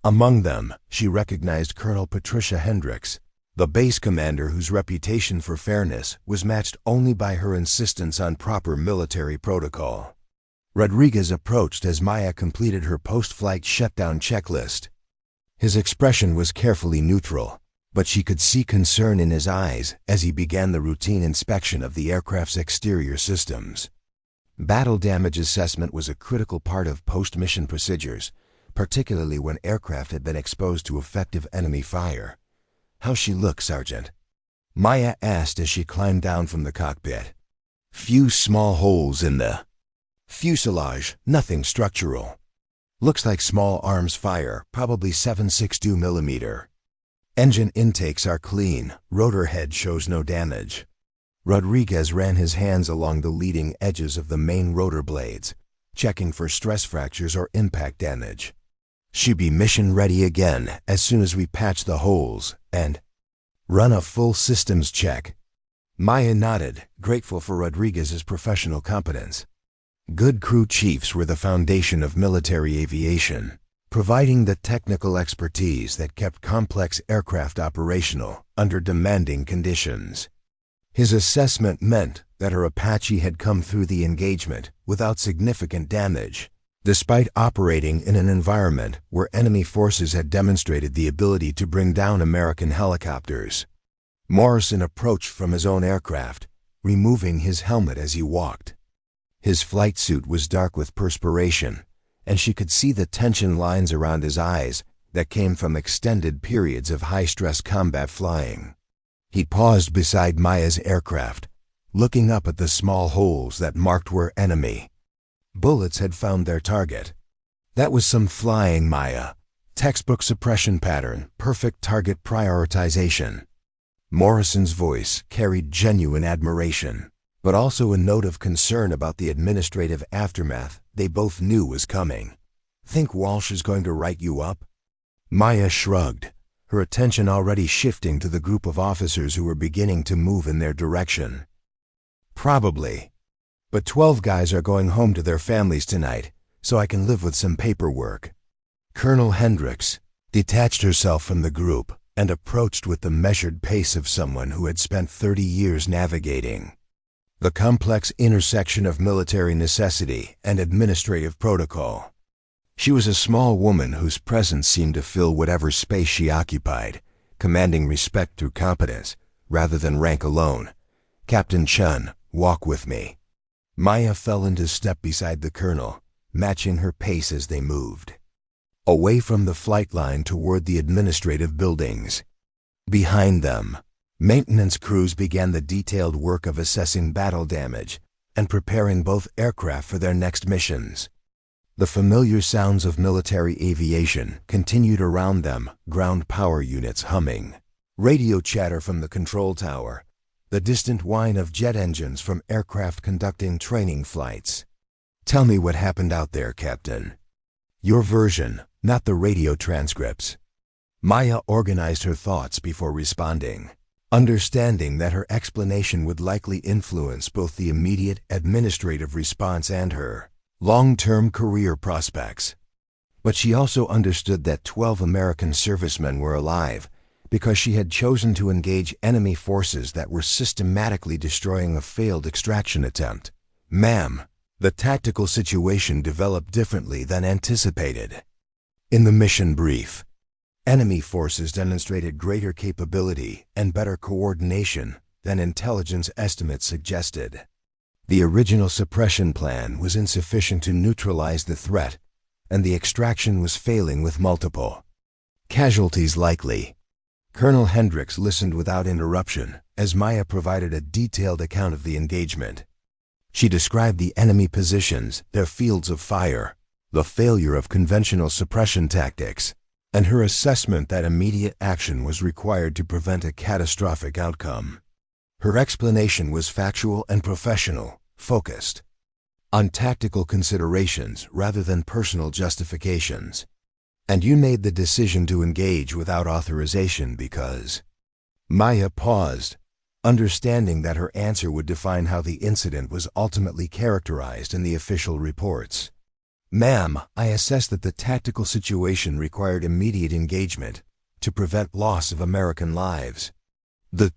Among them, she recognized Colonel Patricia Hendricks, the base commander whose reputation for fairness was matched only by her insistence on proper military protocol. Rodriguez approached as Maya completed her post-flight shutdown checklist. His expression was carefully neutral, but she could see concern in his eyes as he began the routine inspection of the aircraft's exterior systems. Battle damage assessment was a critical part of post-mission procedures, particularly when aircraft had been exposed to effective enemy fire. "How's she look, Sergeant?" Maya asked as she climbed down from the cockpit. "Few small holes in the Fuselage, nothing structural. Looks like small arms fire, probably 7.62 mm. Engine intakes are clean, rotor head shows no damage. Rodriguez ran his hands along the leading edges of the main rotor blades, checking for stress fractures or impact damage. She'd be mission ready again as soon as we patch the holes and run a full systems check. Maya nodded, grateful for Rodriguez's professional competence. Good crew chiefs were the foundation of military aviation, providing the technical expertise that kept complex aircraft operational under demanding conditions. His assessment meant that her Apache had come through the engagement without significant damage, despite operating in an environment where enemy forces had demonstrated the ability to bring down American helicopters. Morrison approached from his own aircraft, removing his helmet as he walked. His flight suit was dark with perspiration, and she could see the tension lines around his eyes that came from extended periods of high-stress combat flying. He paused beside Maya's aircraft, looking up at the small holes that marked where enemy bullets had found their target. That was some flying, Maya. Textbook suppression pattern, perfect target prioritization. Morrison's voice carried genuine admiration, but also a note of concern about the administrative aftermath they both knew was coming. Think Walsh is going to write you up? Maya shrugged, her attention already shifting to the group of officers who were beginning to move in their direction. Probably. But 12 guys are going home to their families tonight, so I can live with some paperwork. Colonel Hendricks detached herself from the group and approached with the measured pace of someone who had spent 30 years navigating the complex intersection of military necessity and administrative protocol. She was a small woman whose presence seemed to fill whatever space she occupied, commanding respect through competence rather than rank alone. Captain Chen, walk with me. Maya fell into step beside the colonel, matching her pace as they moved away from the flight line toward the administrative buildings. Behind them, maintenance crews began the detailed work of assessing battle damage and preparing both aircraft for their next missions. The familiar sounds of military aviation continued around them, ground power units humming, radio chatter from the control tower, the distant whine of jet engines from aircraft conducting training flights. Tell me what happened out there, Captain. Your version, not the radio transcripts. Maya organized her thoughts before responding, understanding that her explanation would likely influence both the immediate administrative response and her long-term career prospects. But she also understood that 12 American servicemen were alive because she had chosen to engage enemy forces that were systematically destroying a failed extraction attempt. Ma'am, the tactical situation developed differently than anticipated. In the mission brief, enemy forces demonstrated greater capability and better coordination than intelligence estimates suggested. The original suppression plan was insufficient to neutralize the threat, and the extraction was failing with multiple casualties likely. Colonel Hendricks listened without interruption as Maya provided a detailed account of the engagement. She described the enemy positions, their fields of fire, the failure of conventional suppression tactics, and her assessment that immediate action was required to prevent a catastrophic outcome. Her explanation was factual and professional, focused on tactical considerations rather than personal justifications. And you made the decision to engage without authorization because... Maya paused, understanding that her answer would define how the incident was ultimately characterized in the official reports. Ma'am, I assessed that the tactical situation required immediate engagement to prevent loss of American lives. The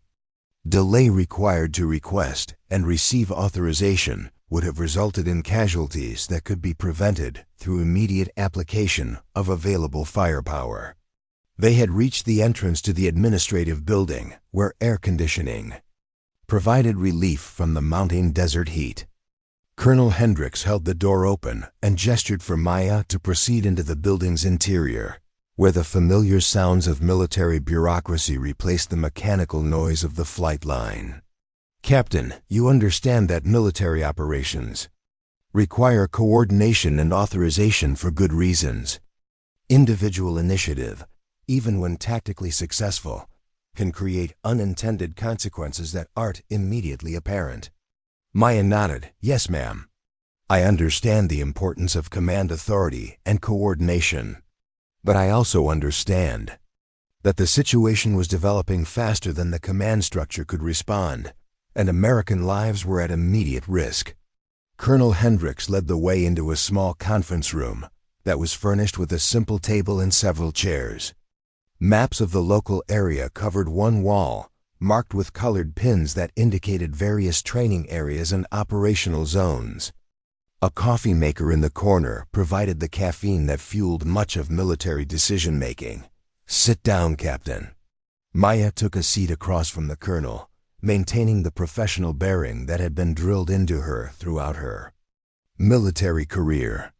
delay required to request and receive authorization would have resulted in casualties that could be prevented through immediate application of available firepower. They had reached the entrance to the administrative building, where air conditioning provided relief from the mounting desert heat. Colonel Hendricks held the door open and gestured for Maya to proceed into the building's interior, where the familiar sounds of military bureaucracy replaced the mechanical noise of the flight line. Captain, you understand that military operations require coordination and authorization for good reasons. Individual initiative, even when tactically successful, can create unintended consequences that aren't immediately apparent. Maya nodded. Yes, ma'am. I understand the importance of command authority and coordination. But I also understand that the situation was developing faster than the command structure could respond, and American lives were at immediate risk. Colonel Hendricks led the way into a small conference room that was furnished with a simple table and several chairs. Maps of the local area covered one wall, marked with colored pins that indicated various training areas and operational zones. A coffee maker in the corner provided the caffeine that fueled much of military decision-making. Sit down, Captain. Maya took a seat across from the colonel, maintaining the professional bearing that had been drilled into her throughout her military career.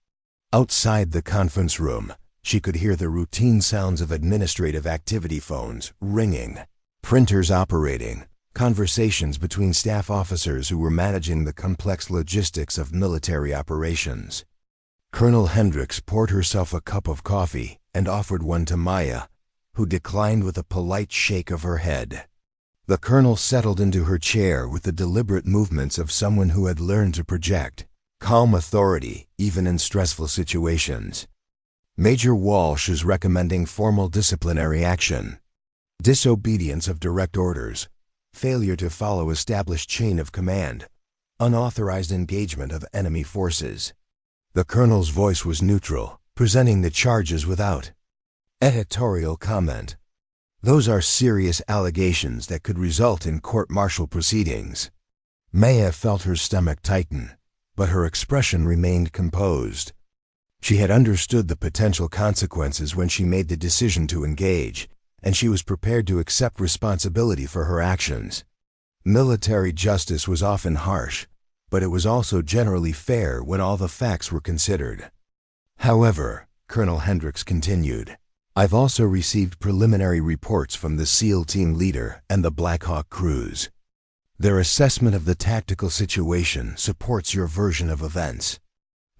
Outside the conference room, she could hear the routine sounds of administrative activity phones ringing, printers operating, conversations between staff officers who were managing the complex logistics of military operations. Colonel Hendricks poured herself a cup of coffee and offered one to Maya, who declined with a polite shake of her head. The colonel settled into her chair with the deliberate movements of someone who had learned to project calm authority even in stressful situations. Major Walsh is recommending formal disciplinary action. Disobedience of direct orders, failure to follow established chain of command, unauthorized engagement of enemy forces. The colonel's voice was neutral, presenting the charges without editorial comment. Those are serious allegations that could result in court-martial proceedings. Maya felt her stomach tighten, but her expression remained composed. She had understood the potential consequences when she made the decision to engage, and she was prepared to accept responsibility for her actions. Military justice was often harsh, but it was also generally fair when all the facts were considered. However, Colonel Hendricks continued, I've also received preliminary reports from the SEAL team leader and the Black Hawk crews. Their assessment of the tactical situation supports your version of events.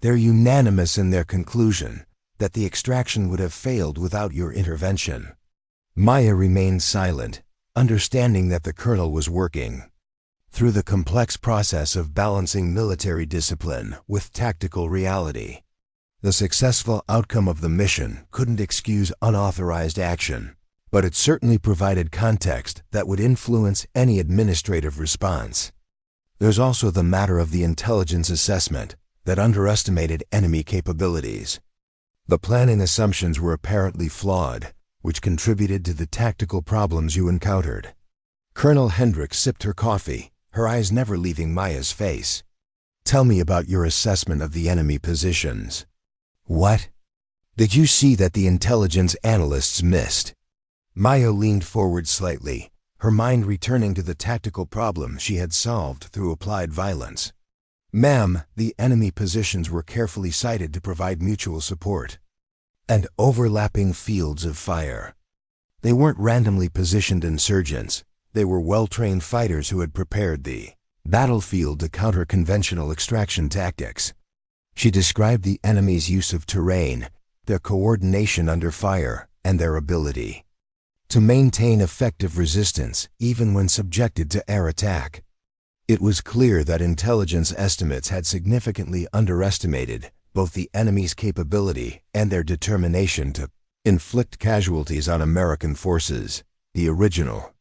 They're unanimous in their conclusion that the extraction would have failed without your intervention. Maya remained silent, understanding that the colonel was working through the complex process of balancing military discipline with tactical reality. The successful outcome of the mission couldn't excuse unauthorized action, but it certainly provided context that would influence any administrative response. There's also the matter of the intelligence assessment that underestimated enemy capabilities. The planning assumptions were apparently flawed, which contributed to the tactical problems you encountered. Colonel Hendricks sipped her coffee, her eyes never leaving Maya's face. Tell me about your assessment of the enemy positions. What did you see that the intelligence analysts missed? Maya leaned forward slightly, her mind returning to the tactical problem she had solved through applied violence. Ma'am, the enemy positions were carefully sited to provide mutual support and overlapping fields of fire. They weren't randomly positioned insurgents. They were well-trained fighters who had prepared the battlefield to counter conventional extraction tactics. She described the enemy's use of terrain, their coordination under fire, and their ability to maintain effective resistance even when subjected to air attack. It was clear that intelligence estimates had significantly underestimated both the enemy's capability and their determination to inflict casualties on American forces. The original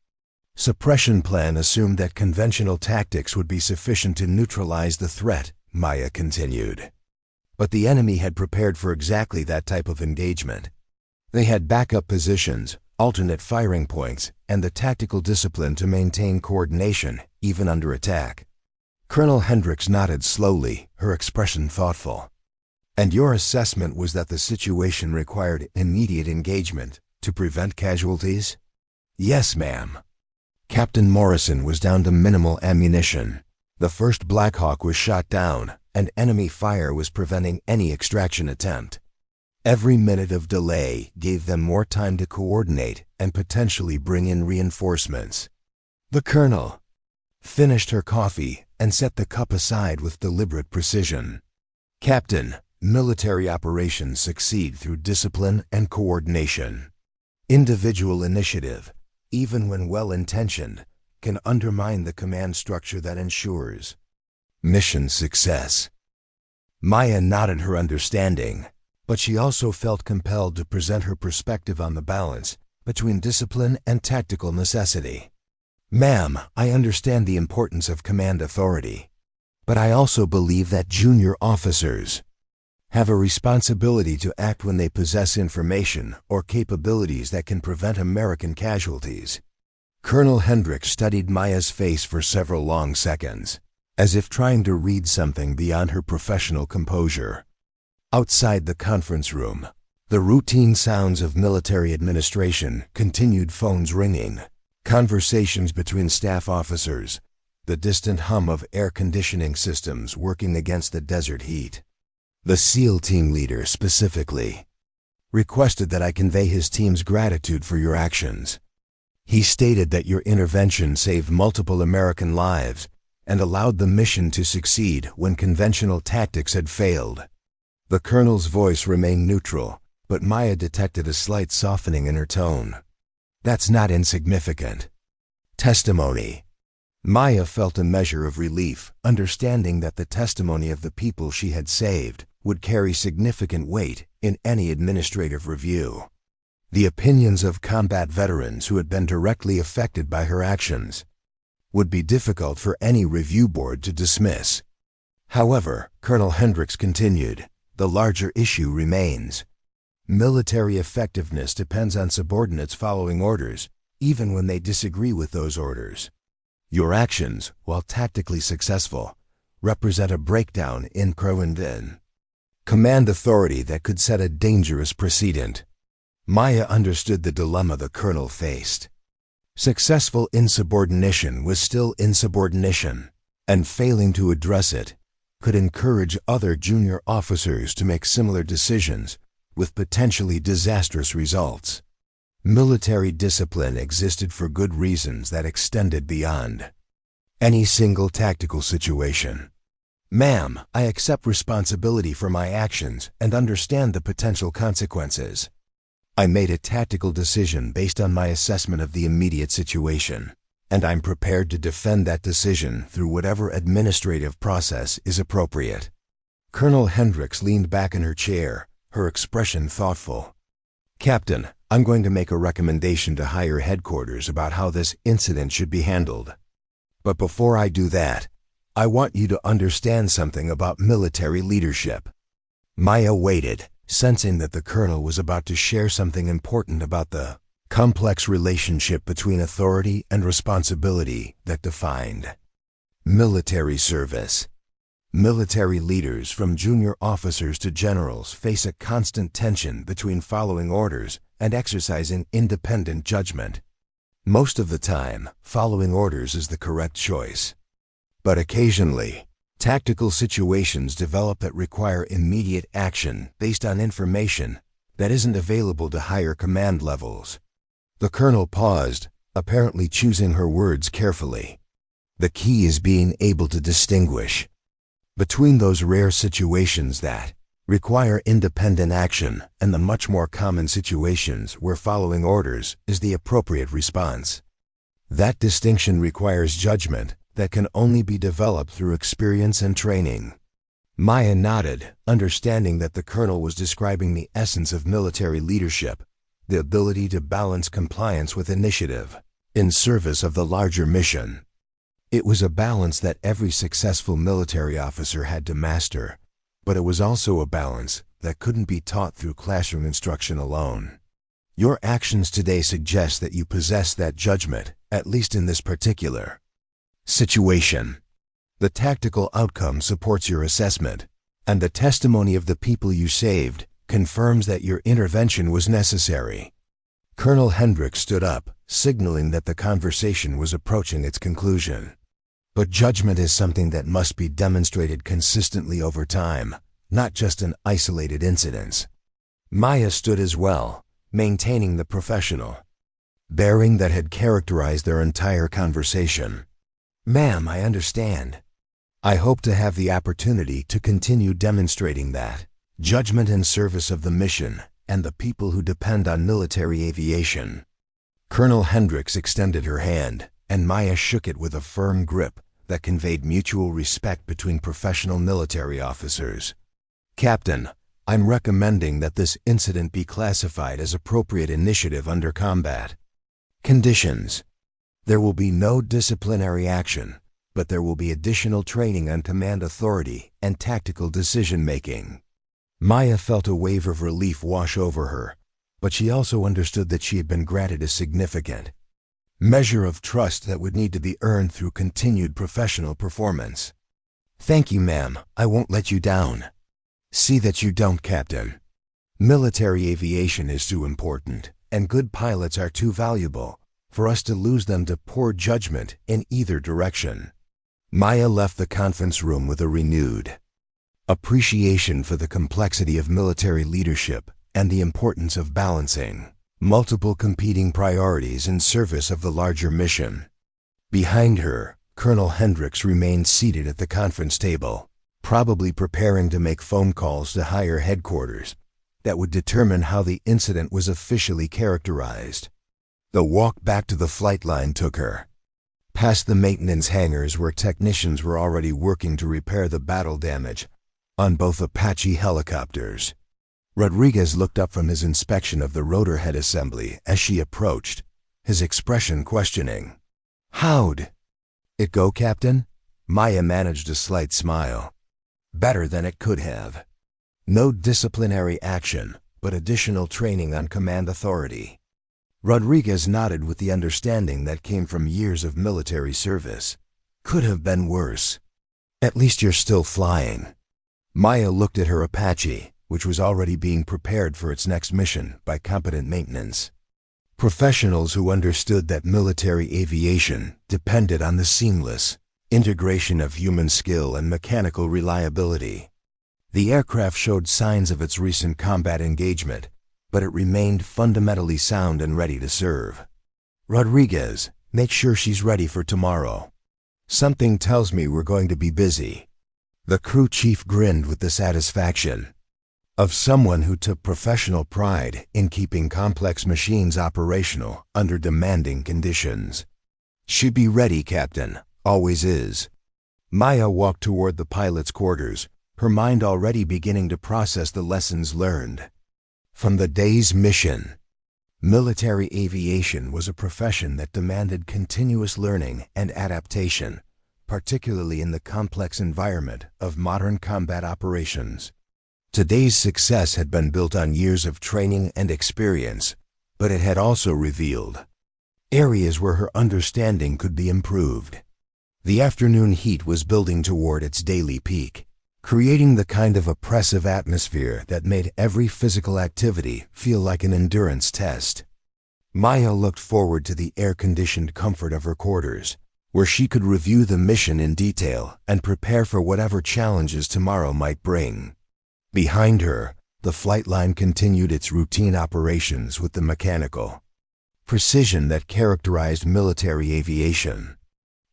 suppression plan assumed that conventional tactics would be sufficient to neutralize the threat, Maya continued. But the enemy had prepared for exactly that type of engagement. They had backup positions, alternate firing points, and the tactical discipline to maintain coordination, even under attack. Colonel Hendricks nodded slowly, her expression thoughtful. And your assessment was that the situation required immediate engagement to prevent casualties? Yes, ma'am. Captain Morrison was down to minimal ammunition. The first Black Hawk was shot down, and enemy fire was preventing any extraction attempt. Every minute of delay gave them more time to coordinate and potentially bring in reinforcements. The colonel finished her coffee and set the cup aside with deliberate precision. Captain, military operations succeed through discipline and coordination. Individual initiative, even when well-intentioned, can undermine the command structure that ensures mission success. Maya nodded her understanding, but she also felt compelled to present her perspective on the balance between discipline and tactical necessity. Ma'am, I understand the importance of command authority, but I also believe that junior officers have a responsibility to act when they possess information or capabilities that can prevent American casualties. Colonel Hendricks studied Maya's face for several long seconds, as if trying to read something beyond her professional composure. Outside the conference room, the routine sounds of military administration continued, phones ringing, conversations between staff officers, the distant hum of air conditioning systems working against the desert heat. The SEAL team leader specifically requested that I convey his team's gratitude for your actions. He stated that your intervention saved multiple American lives and allowed the mission to succeed when conventional tactics had failed. The colonel's voice remained neutral, but Maya detected a slight softening in her tone. That's not insignificant. Testimony. Maya felt a measure of relief, understanding that the testimony of the people she had saved would carry significant weight in any administrative review. The opinions of combat veterans who had been directly affected by her actions would be difficult for any review board to dismiss. However, Colonel Hendricks continued, the larger issue remains. Military effectiveness depends on subordinates following orders, even when they disagree with those orders. Your actions, while tactically successful, represent a breakdown in command authority that could set a dangerous precedent. Maya understood the dilemma the colonel faced. Successful insubordination was still insubordination, and failing to address it could encourage other junior officers to make similar decisions with potentially disastrous results. Military discipline existed for good reasons that extended beyond any single tactical situation. Ma'am, I accept responsibility for my actions and understand the potential consequences. I made a tactical decision based on my assessment of the immediate situation, and I'm prepared to defend that decision through whatever administrative process is appropriate. Colonel Hendricks leaned back in her chair, her expression thoughtful. Captain, I'm going to make a recommendation to higher headquarters about how this incident should be handled. But before I do that, I want you to understand something about military leadership. Maya waited, sensing that the colonel was about to share something important about the complex relationship between authority and responsibility that defined military service. Military leaders, from junior officers to generals, face a constant tension between following orders and exercising independent judgment. Most of the time, following orders is the correct choice. But occasionally, tactical situations develop that require immediate action based on information that isn't available to higher command levels. The colonel paused, apparently choosing her words carefully. The key is being able to distinguish between those rare situations that require independent action and the much more common situations where following orders is the appropriate response. That distinction requires judgment that can only be developed through experience and training. Maya nodded, understanding that the colonel was describing the essence of military leadership, the ability to balance compliance with initiative in service of the larger mission. It was a balance that every successful military officer had to master, but it was also a balance that couldn't be taught through classroom instruction alone. Your actions today suggest that you possess that judgment, at least in this particular situation. The tactical outcome supports your assessment, and the testimony of the people you saved confirms that your intervention was necessary. Colonel Hendricks stood up, signaling that the conversation was approaching its conclusion. But judgment is something that must be demonstrated consistently over time, not just in isolated incidents. Maya stood as well, maintaining the professional bearing that had characterized their entire conversation. Ma'am, I understand. I hope to have the opportunity to continue demonstrating that judgment in service of the mission and the people who depend on military aviation. Colonel Hendricks extended her hand, and Maya shook it with a firm grip that conveyed mutual respect between professional military officers. Captain, I'm recommending that this incident be classified as appropriate initiative under combat conditions. There will be no disciplinary action, but there will be additional training on command authority and tactical decision-making. Maya felt a wave of relief wash over her, but she also understood that she had been granted a significant measure of trust that would need to be earned through continued professional performance. Thank you, ma'am. I won't let you down. See that you don't, Captain. Military aviation is too important, and good pilots are too valuable for us to lose them to poor judgment in either direction. Maya left the conference room with a renewed appreciation for the complexity of military leadership and the importance of balancing multiple competing priorities in service of the larger mission. Behind her, Colonel Hendricks remained seated at the conference table, probably preparing to make phone calls to higher headquarters that would determine how the incident was officially characterized. The walk back to the flight line took her past the maintenance hangars where technicians were already working to repair the battle damage on both Apache helicopters. Rodriguez looked up from his inspection of the rotor head assembly as she approached, his expression questioning. How'd it go, Captain? Maya managed a slight smile. Better than it could have. No disciplinary action, but additional training on command authority. Rodriguez nodded with the understanding that came from years of military service. Could have been worse. At least you're still flying. Maya looked at her Apache, which was already being prepared for its next mission by competent maintenance professionals who understood that military aviation depended on the seamless integration of human skill and mechanical reliability. The aircraft showed signs of its recent combat engagement, but it remained fundamentally sound and ready to serve. Rodriguez, make sure she's ready for tomorrow. Something tells me we're going to be busy. The crew chief grinned with the satisfaction of someone who took professional pride in keeping complex machines operational under demanding conditions. She'd be ready, Captain. Always is. Maya walked toward the pilot's quarters, her mind already beginning to process the lessons learned from the day's mission. Military aviation was a profession that demanded continuous learning and adaptation, particularly in the complex environment of modern combat operations. Today's success had been built on years of training and experience, but it had also revealed areas where her understanding could be improved. The afternoon heat was building toward its daily peak, creating the kind of oppressive atmosphere that made every physical activity feel like an endurance test. Maya looked forward to the air-conditioned comfort of her quarters, where she could review the mission in detail and prepare for whatever challenges tomorrow might bring. Behind her, the flight line continued its routine operations with the mechanical precision that characterized military aviation.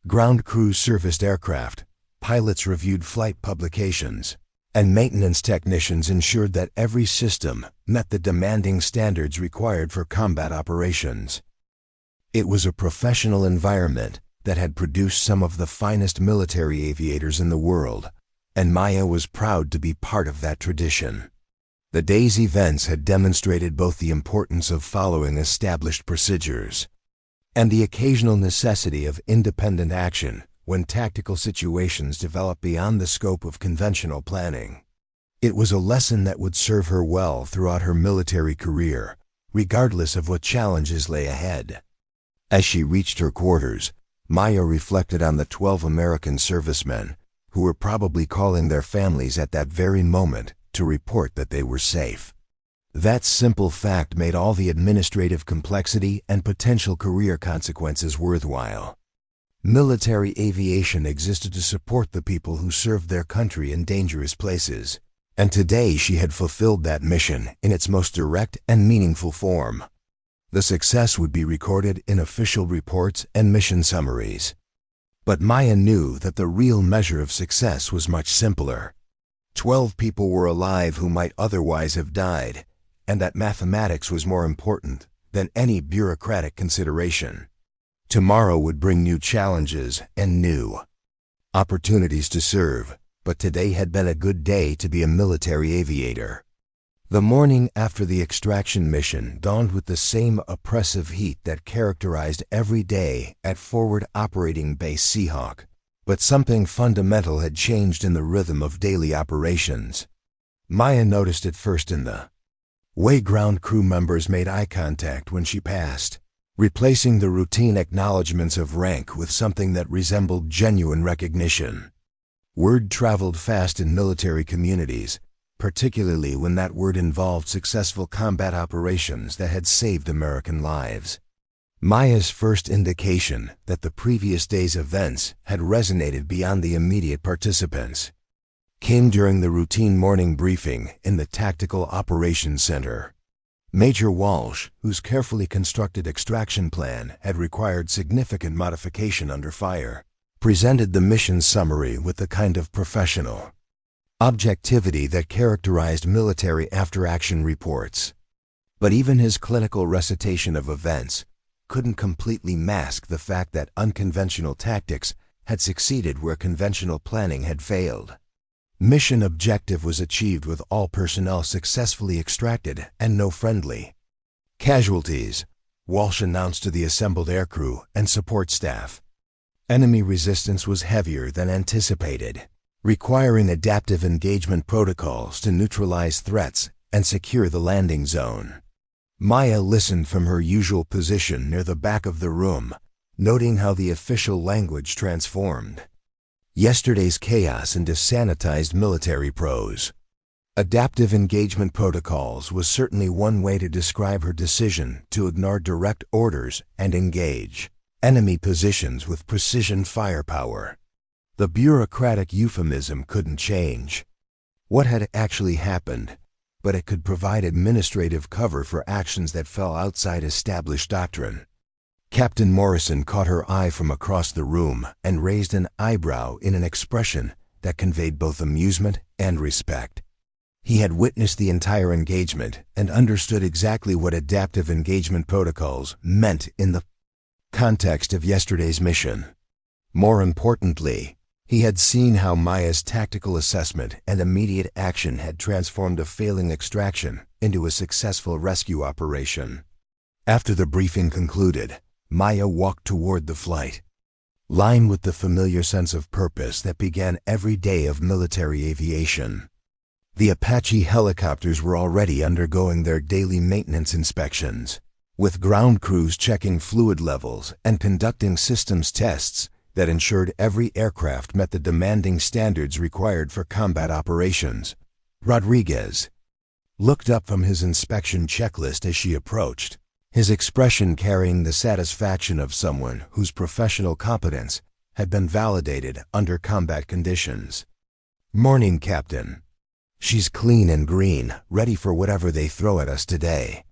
Ground crews serviced aircraft, pilots reviewed flight publications, and maintenance technicians ensured that every system met the demanding standards required for combat operations. It was a professional environment that had produced some of the finest military aviators in the world, and Maya was proud to be part of that tradition. The day's events had demonstrated both the importance of following established procedures and the occasional necessity of independent action when tactical situations develop beyond the scope of conventional planning. It was a lesson that would serve her well throughout her military career, regardless of what challenges lay ahead. As she reached her quarters, Maya reflected on the 12 American servicemen who were probably calling their families at that very moment to report that they were safe. That simple fact made all the administrative complexity and potential career consequences worthwhile. Military aviation existed to support the people who served their country in dangerous places, and today she had fulfilled that mission in its most direct and meaningful form. The success would be recorded in official reports and mission summaries. But Maya knew that the real measure of success was much simpler. 12 people were alive who might otherwise have died, and that mathematics was more important than any bureaucratic consideration. Tomorrow would bring new challenges and new opportunities to serve, but today had been a good day to be a military aviator. The morning after the extraction mission dawned with the same oppressive heat that characterized every day at Forward Operating Base Seahawk, but something fundamental had changed in the rhythm of daily operations. Maya noticed it first in the way ground crew members made eye contact when she passed, replacing the routine acknowledgments of rank with something that resembled genuine recognition. Word traveled fast in military communities, particularly when that word involved successful combat operations that had saved American lives. Maya's first indication that the previous day's events had resonated beyond the immediate participants came during the routine morning briefing in the Tactical Operations Center. Major Walsh, whose carefully constructed extraction plan had required significant modification under fire, presented the mission summary with the kind of professional objectivity that characterized military after-action reports. But even his clinical recitation of events couldn't completely mask the fact that unconventional tactics had succeeded where conventional planning had failed. Mission objective was achieved with all personnel successfully extracted and no friendly casualties, Walsh announced to the assembled aircrew and support staff. Enemy resistance was heavier than anticipated, requiring adaptive engagement protocols to neutralize threats and secure the landing zone. Maya listened from her usual position near the back of the room, noting how the official language transformed. Yesterday's chaos into sanitized military prose. Adaptive engagement protocols was certainly one way to describe her decision to ignore direct orders and engage enemy positions with precision firepower. The bureaucratic euphemism couldn't change what had actually happened, but it could provide administrative cover for actions that fell outside established doctrine. Captain Morrison caught her eye from across the room and raised an eyebrow in an expression that conveyed both amusement and respect. He had witnessed the entire engagement and understood exactly what adaptive engagement protocols meant in the context of yesterday's mission. More importantly, he had seen how Maya's tactical assessment and immediate action had transformed a failing extraction into a successful rescue operation. After the briefing concluded, Maya walked toward the flight line with the familiar sense of purpose that began every day of military aviation. The Apache helicopters were already undergoing their daily maintenance inspections, with ground crews checking fluid levels and conducting systems tests that ensured every aircraft met the demanding standards required for combat operations. Rodriguez looked up from his inspection checklist as she approached, his expression carrying the satisfaction of someone whose professional competence had been validated under combat conditions. "Morning, Captain. She's clean and green, ready for whatever they throw at us today."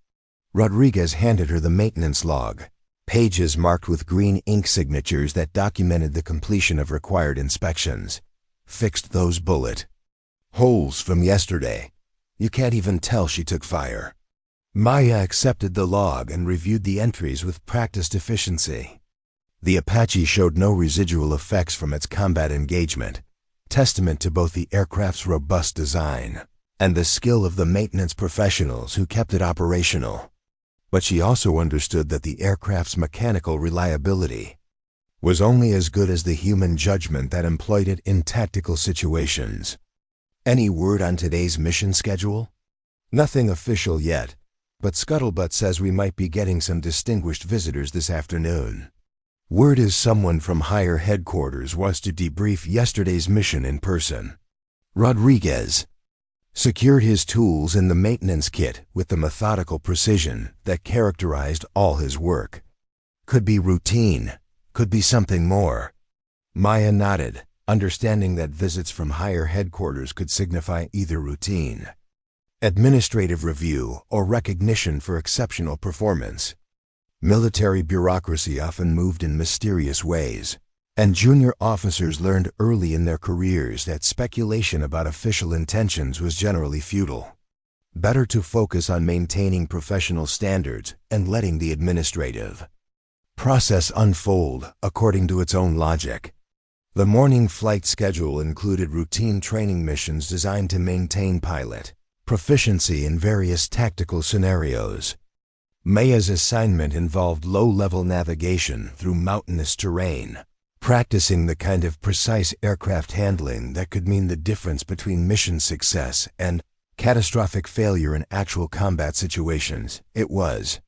Rodriguez handed her the maintenance log, pages marked with green ink signatures that documented the completion of required inspections. "Fixed those bullet holes from yesterday. You can't even tell she took fire." Maya accepted the log and reviewed the entries with practiced efficiency. The Apache showed no residual effects from its combat engagement, testament to both the aircraft's robust design and the skill of the maintenance professionals who kept it operational. But she also understood that the aircraft's mechanical reliability was only as good as the human judgment that employed it in tactical situations. "Any word on today's mission schedule?" "Nothing official yet, but scuttlebutt says we might be getting some distinguished visitors this afternoon. Word is someone from higher headquarters wants to debrief yesterday's mission in person." Rodriguez secured his tools in the maintenance kit with the methodical precision that characterized all his work. "Could be routine, could be something more." Maya nodded, understanding that visits from higher headquarters could signify either routine, administrative review, or recognition for exceptional performance. Military bureaucracy often moved in mysterious ways, And junior officers learned early in their careers that speculation about official intentions was generally futile. Better to focus on maintaining professional standards and letting the administrative process unfold according to its own logic. The morning flight schedule included routine training missions designed to maintain pilot proficiency in various tactical scenarios. Maya's assignment involved low-level navigation through mountainous terrain, practicing the kind of precise aircraft handling that could mean the difference between mission success and catastrophic failure in actual combat situations. It was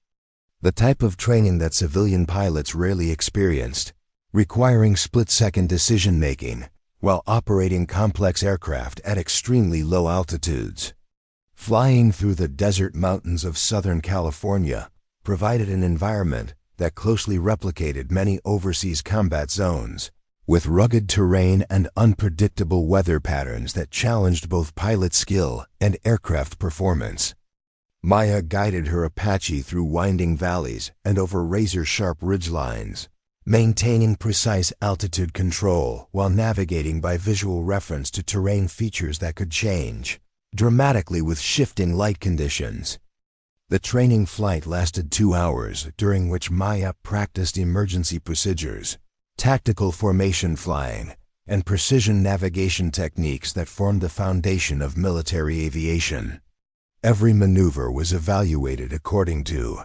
the type of training that civilian pilots rarely experienced, requiring split-second decision-making while operating complex aircraft at extremely low altitudes. Flying through the desert mountains of Southern California provided an environment that closely replicated many overseas combat zones, with rugged terrain and unpredictable weather patterns that challenged both pilot skill and aircraft performance. Maya guided her Apache through winding valleys and over razor-sharp ridgelines, maintaining precise altitude control while navigating by visual reference to terrain features that could change dramatically with shifting light conditions. The training flight lasted 2 hours, during which Maya practiced emergency procedures, tactical formation flying, and precision navigation techniques that formed the foundation of military aviation. Every maneuver was evaluated according to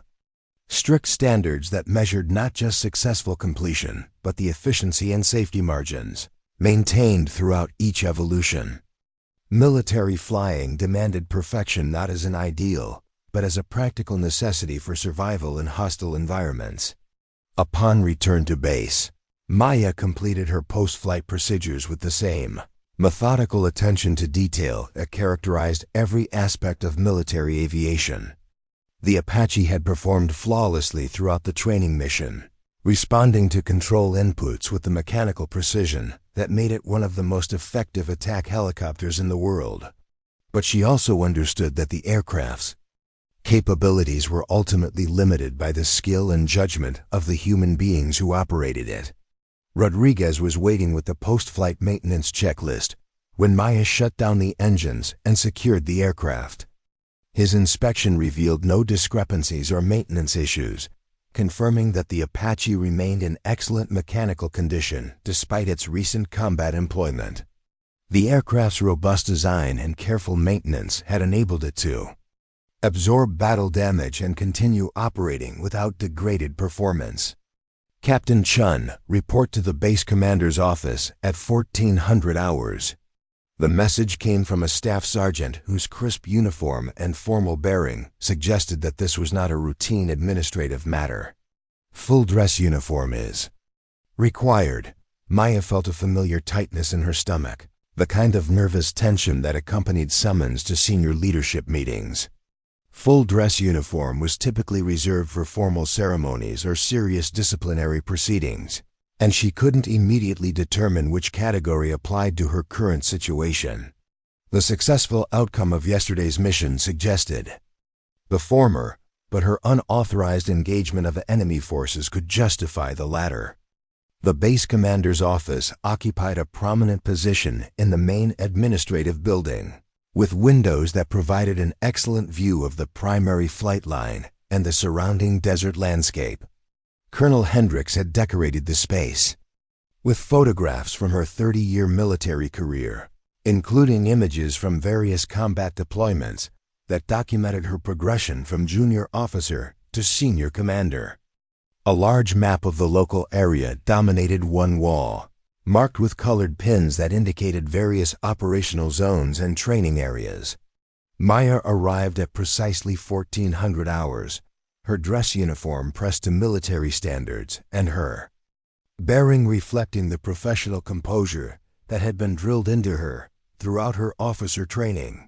strict standards that measured not just successful completion, but the efficiency and safety margins maintained throughout each evolution. Military flying demanded perfection not as an ideal, but as a practical necessity for survival in hostile environments. Upon return to base, Maya completed her post-flight procedures with the same methodical attention to detail that characterized every aspect of military aviation. The Apache had performed flawlessly throughout the training mission, responding to control inputs with the mechanical precision that made it one of the most effective attack helicopters in the world. But she also understood that the aircraft's capabilities were ultimately limited by the skill and judgment of the human beings who operated it. Rodriguez was waiting with the post-flight maintenance checklist when Maya shut down the engines and secured the aircraft. His inspection revealed no discrepancies or maintenance issues, confirming that the Apache remained in excellent mechanical condition despite its recent combat employment. The aircraft's robust design and careful maintenance had enabled it to absorb battle damage and continue operating without degraded performance. Captain Chun, report to the base commander's office at 1400 hours. The message came from a staff sergeant whose crisp uniform and formal bearing suggested that this was not a routine administrative matter. Full dress uniform is required. Maya felt a familiar tightness in her stomach, the kind of nervous tension that accompanied summons to senior leadership meetings. Full dress uniform was typically reserved for formal ceremonies or serious disciplinary proceedings, and she couldn't immediately determine which category applied to her current situation. The successful outcome of yesterday's mission suggested the former, but her unauthorized engagement of enemy forces could justify the latter. The base commander's office occupied a prominent position in the main administrative building, with windows that provided an excellent view of the primary flight line and the surrounding desert landscape. Colonel Hendricks had decorated the space with photographs from her 30-year military career, including images from various combat deployments that documented her progression from junior officer to senior commander. A large map of the local area dominated one wall, marked with colored pins that indicated various operational zones and training areas. Maya arrived at precisely 1400 hours, her dress uniform pressed to military standards and her bearing reflecting the professional composure that had been drilled into her throughout her officer training.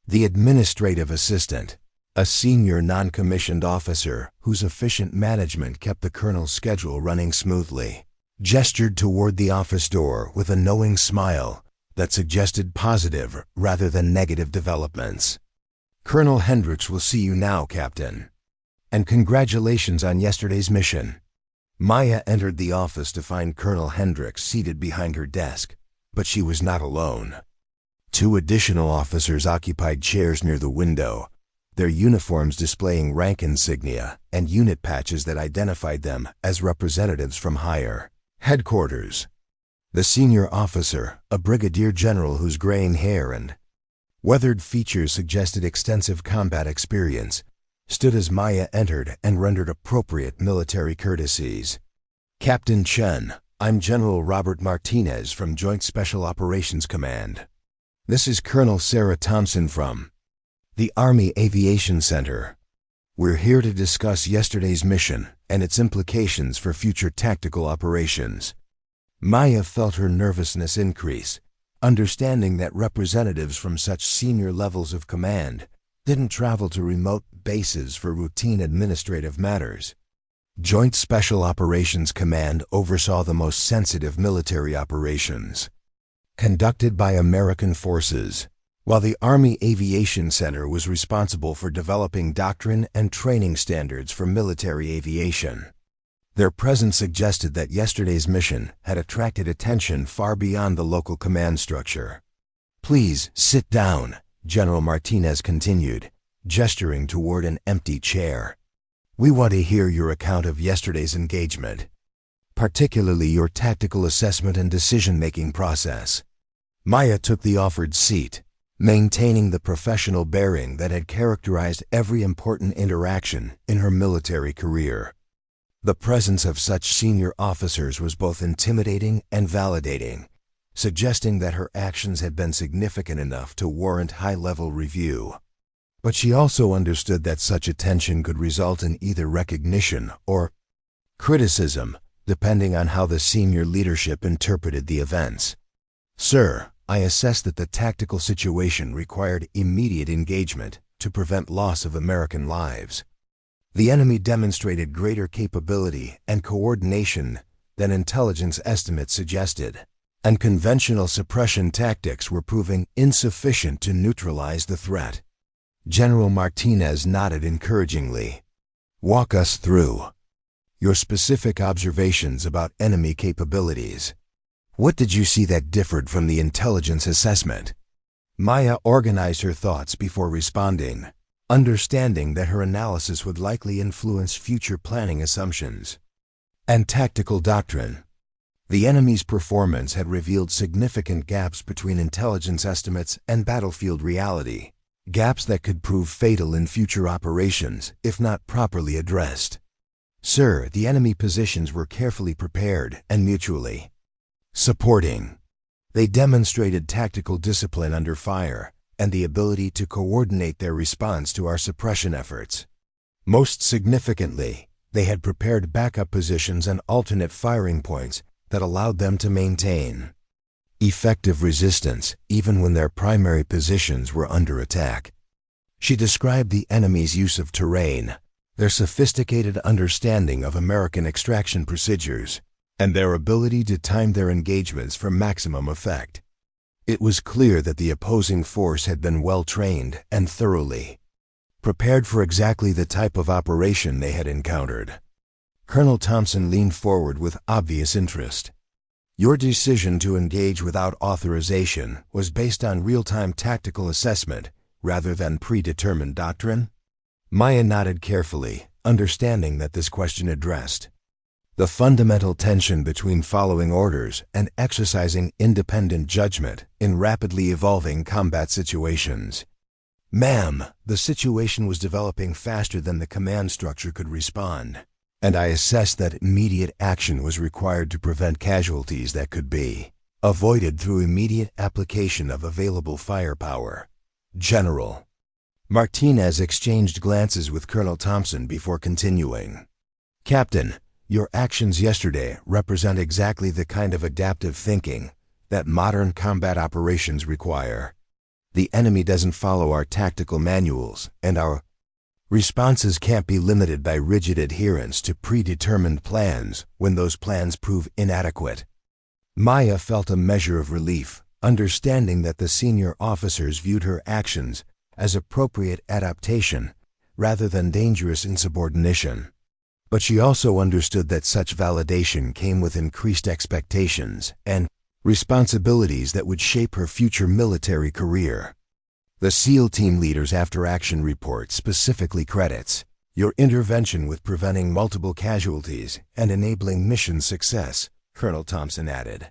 The administrative assistant, a senior non-commissioned officer whose efficient management kept the colonel's schedule running smoothly, gestured toward the office door with a knowing smile that suggested positive rather than negative developments. "Colonel Hendricks will see you now, Captain. And congratulations on yesterday's mission." Maya entered the office to find Colonel Hendricks seated behind her desk, but she was not alone. Two additional officers occupied chairs near the window, their uniforms displaying rank insignia and unit patches that identified them as representatives from higher headquarters. The senior officer, a brigadier general whose graying hair and weathered features suggested extensive combat experience, stood as Maya entered and rendered appropriate military courtesies. "Captain Chen, I'm General Robert Martinez from Joint Special Operations Command. This is Colonel Sarah Thompson from the Army Aviation Center. We're here to discuss yesterday's mission and its implications for future tactical operations." Maya felt her nervousness increase, understanding that representatives from such senior levels of command didn't travel to remote bases for routine administrative matters. Joint Special Operations Command oversaw the most sensitive military operations conducted by American forces, while the Army Aviation Center was responsible for developing doctrine and training standards for military aviation. Their presence suggested that yesterday's mission had attracted attention far beyond the local command structure. "Please sit down," General Martinez continued, gesturing toward an empty chair. "We want to hear your account of yesterday's engagement, particularly your tactical assessment and decision-making process." Maya took the offered seat, maintaining the professional bearing that had characterized every important interaction in her military career. The presence of such senior officers was both intimidating and validating, suggesting that her actions had been significant enough to warrant high-level review. But she also understood that such attention could result in either recognition or criticism, depending on how the senior leadership interpreted the events. "Sir, I assessed that the tactical situation required immediate engagement to prevent loss of American lives. The enemy demonstrated greater capability and coordination than intelligence estimates suggested, and conventional suppression tactics were proving insufficient to neutralize the threat." General Martinez nodded encouragingly. "Walk us through your specific observations about enemy capabilities. What did you see that differed from the intelligence assessment?" Maya organized her thoughts before responding, understanding that her analysis would likely influence future planning assumptions and tactical doctrine. The enemy's performance had revealed significant gaps between intelligence estimates and battlefield reality, gaps that could prove fatal in future operations if not properly addressed. "Sir, the enemy positions were carefully prepared and mutually supporting. They demonstrated tactical discipline under fire and the ability to coordinate their response to our suppression efforts. Most significantly, they had prepared backup positions and alternate firing points that allowed them to maintain effective resistance even when their primary positions were under attack." She described the enemy's use of terrain, their sophisticated understanding of American extraction procedures, and their ability to time their engagements for maximum effect. It was clear that the opposing force had been well-trained and thoroughly prepared for exactly the type of operation they had encountered. Colonel Thompson leaned forward with obvious interest. "Your decision to engage without authorization was based on real-time tactical assessment rather than predetermined doctrine?" Maya nodded carefully, understanding that this question addressed the fundamental tension between following orders and exercising independent judgment in rapidly evolving combat situations. "Ma'am, the situation was developing faster than the command structure could respond, and I assessed that immediate action was required to prevent casualties that could be avoided through immediate application of available firepower." General Martinez exchanged glances with Colonel Thompson before continuing. "Captain, your actions yesterday represent exactly the kind of adaptive thinking that modern combat operations require. The enemy doesn't follow our tactical manuals, and our responses can't be limited by rigid adherence to predetermined plans when those plans prove inadequate." Maya felt a measure of relief, understanding that the senior officers viewed her actions as appropriate adaptation rather than dangerous insubordination. But she also understood that such validation came with increased expectations and responsibilities that would shape her future military career. The SEAL team leader's after-action report specifically credits your intervention with preventing multiple casualties and enabling mission success, Colonel Thompson added.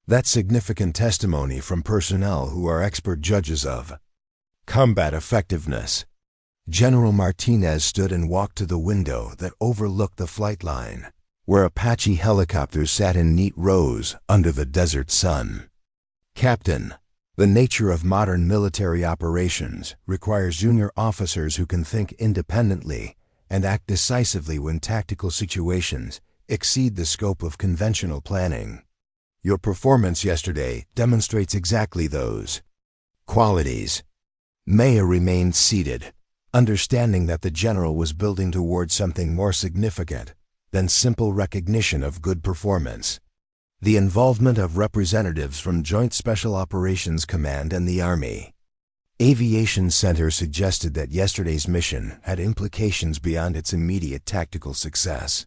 That's significant testimony from personnel who are expert judges of combat effectiveness. General Martinez stood and walked to the window that overlooked the flight line, where Apache helicopters sat in neat rows under the desert sun. Captain, the nature of modern military operations requires junior officers who can think independently and act decisively when tactical situations exceed the scope of conventional planning. Your performance yesterday demonstrates exactly those qualities. Maya remained seated, understanding that the general was building towards something more significant than simple recognition of good performance. The involvement of representatives from Joint Special Operations Command and the Army Aviation Center suggested that yesterday's mission had implications beyond its immediate tactical success.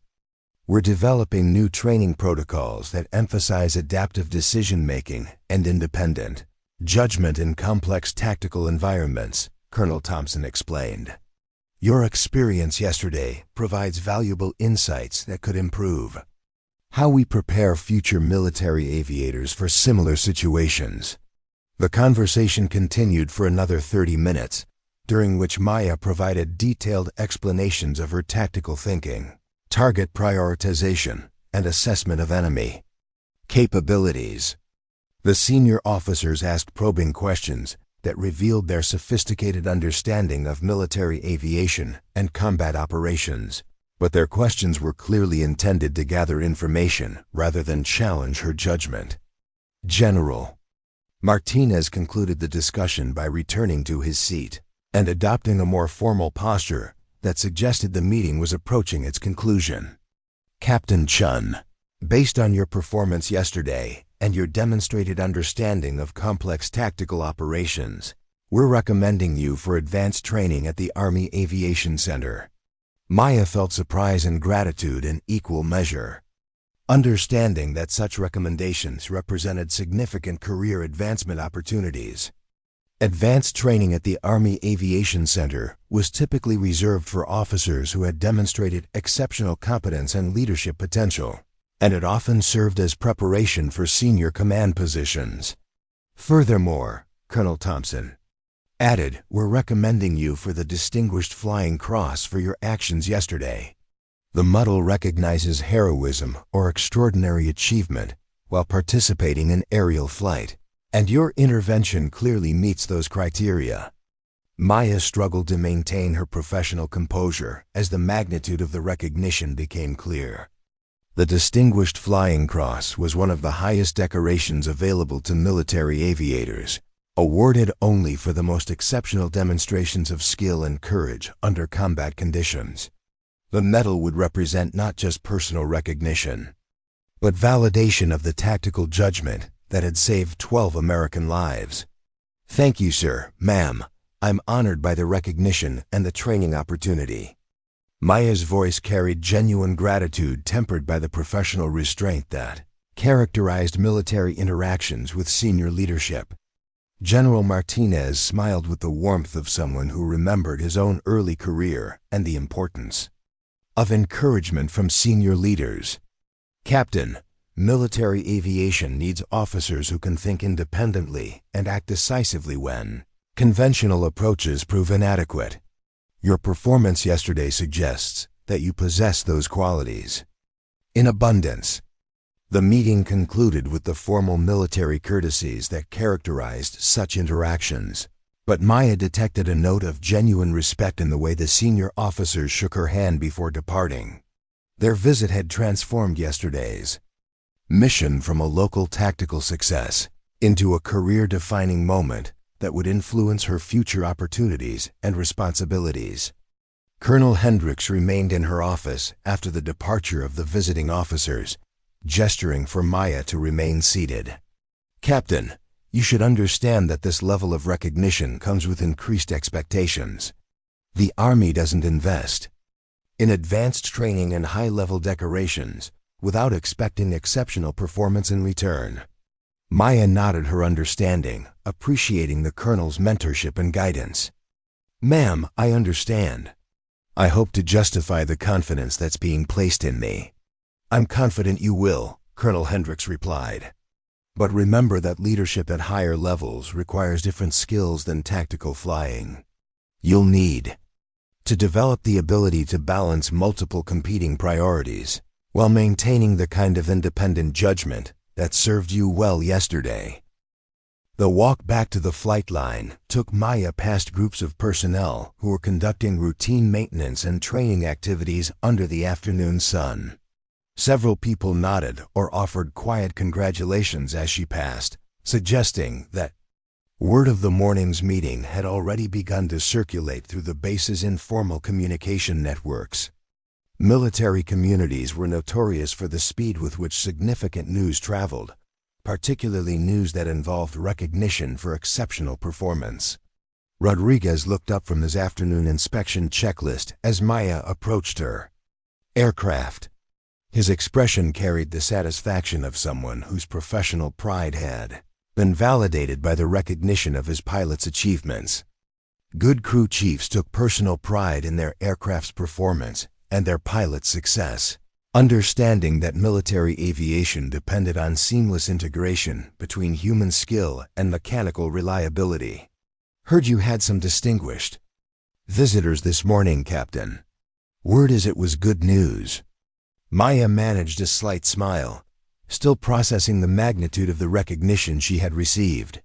We're developing new training protocols that emphasize adaptive decision-making and independent judgment in complex tactical environments, Colonel Thompson explained. Your experience yesterday provides valuable insights that could improve how we prepare future military aviators for similar situations. The conversation continued for another 30 minutes, during which Maya provided detailed explanations of her tactical thinking, target prioritization, and assessment of enemy capabilities. The senior officers asked probing questions that revealed their sophisticated understanding of military aviation and combat operations, but their questions were clearly intended to gather information rather than challenge her judgment. General Martinez concluded the discussion by returning to his seat and adopting a more formal posture that suggested the meeting was approaching its conclusion. Captain Chun, based on your performance yesterday and your demonstrated understanding of complex tactical operations, we're recommending you for advanced training at the Army Aviation Center. Maya felt surprise and gratitude in equal measure, understanding that such recommendations represented significant career advancement opportunities. Advanced training at the Army Aviation Center was typically reserved for officers who had demonstrated exceptional competence and leadership potential, and it often served as preparation for senior command positions. Furthermore, Colonel Thompson added, we're recommending you for the Distinguished Flying Cross for your actions yesterday. The medal recognizes heroism or extraordinary achievement while participating in aerial flight, and your intervention clearly meets those criteria. Maya struggled to maintain her professional composure as the magnitude of the recognition became clear. The Distinguished Flying Cross was one of the highest decorations available to military aviators, awarded only for the most exceptional demonstrations of skill and courage under combat conditions. The medal would represent not just personal recognition, but validation of the tactical judgment that had saved 12 American lives. Thank you, sir, ma'am. I'm honored by the recognition and the training opportunity. Maya's voice carried genuine gratitude tempered by the professional restraint that characterized military interactions with senior leadership. General Martinez smiled with the warmth of someone who remembered his own early career and the importance of encouragement from senior leaders. Captain, military aviation needs officers who can think independently and act decisively when conventional approaches prove inadequate. Your performance yesterday suggests that you possess those qualities in abundance. The meeting concluded with the formal military courtesies that characterized such interactions, but Maya detected a note of genuine respect in the way the senior officers shook her hand before departing. Their visit had transformed yesterday's mission from a local tactical success into a career-defining moment that would influence her future opportunities and responsibilities. Colonel Hendricks remained in her office after the departure of the visiting officers, gesturing for Maya to remain seated. Captain, you should understand that this level of recognition comes with increased expectations. The Army doesn't invest in advanced training and high-level decorations, without expecting exceptional performance in return. Maya nodded her understanding, appreciating the Colonel's mentorship and guidance. "Ma'am, I understand. I hope to justify the confidence that's being placed in me." "I'm confident you will," Colonel Hendricks replied. "But remember that leadership at higher levels requires different skills than tactical flying. You'll need to develop the ability to balance multiple competing priorities, while maintaining the kind of independent judgment that served you well yesterday." The walk back to the flight line took Maya past groups of personnel who were conducting routine maintenance and training activities under the afternoon sun. Several people nodded or offered quiet congratulations as she passed, suggesting that word of the morning's meeting had already begun to circulate through the base's informal communication networks. Military communities were notorious for the speed with which significant news traveled, particularly news that involved recognition for exceptional performance. Rodriguez looked up from his afternoon inspection checklist as Maya approached her. "Aircraft." His expression carried the satisfaction of someone whose professional pride had been validated by the recognition of his pilot's achievements. Good crew chiefs took personal pride in their aircraft's performance and their pilot's success, understanding that military aviation depended on seamless integration between human skill and mechanical reliability. "Heard you had some distinguished visitors this morning, Captain. Word is it was good news." Maya managed a slight smile, still processing the magnitude of the recognition she had received.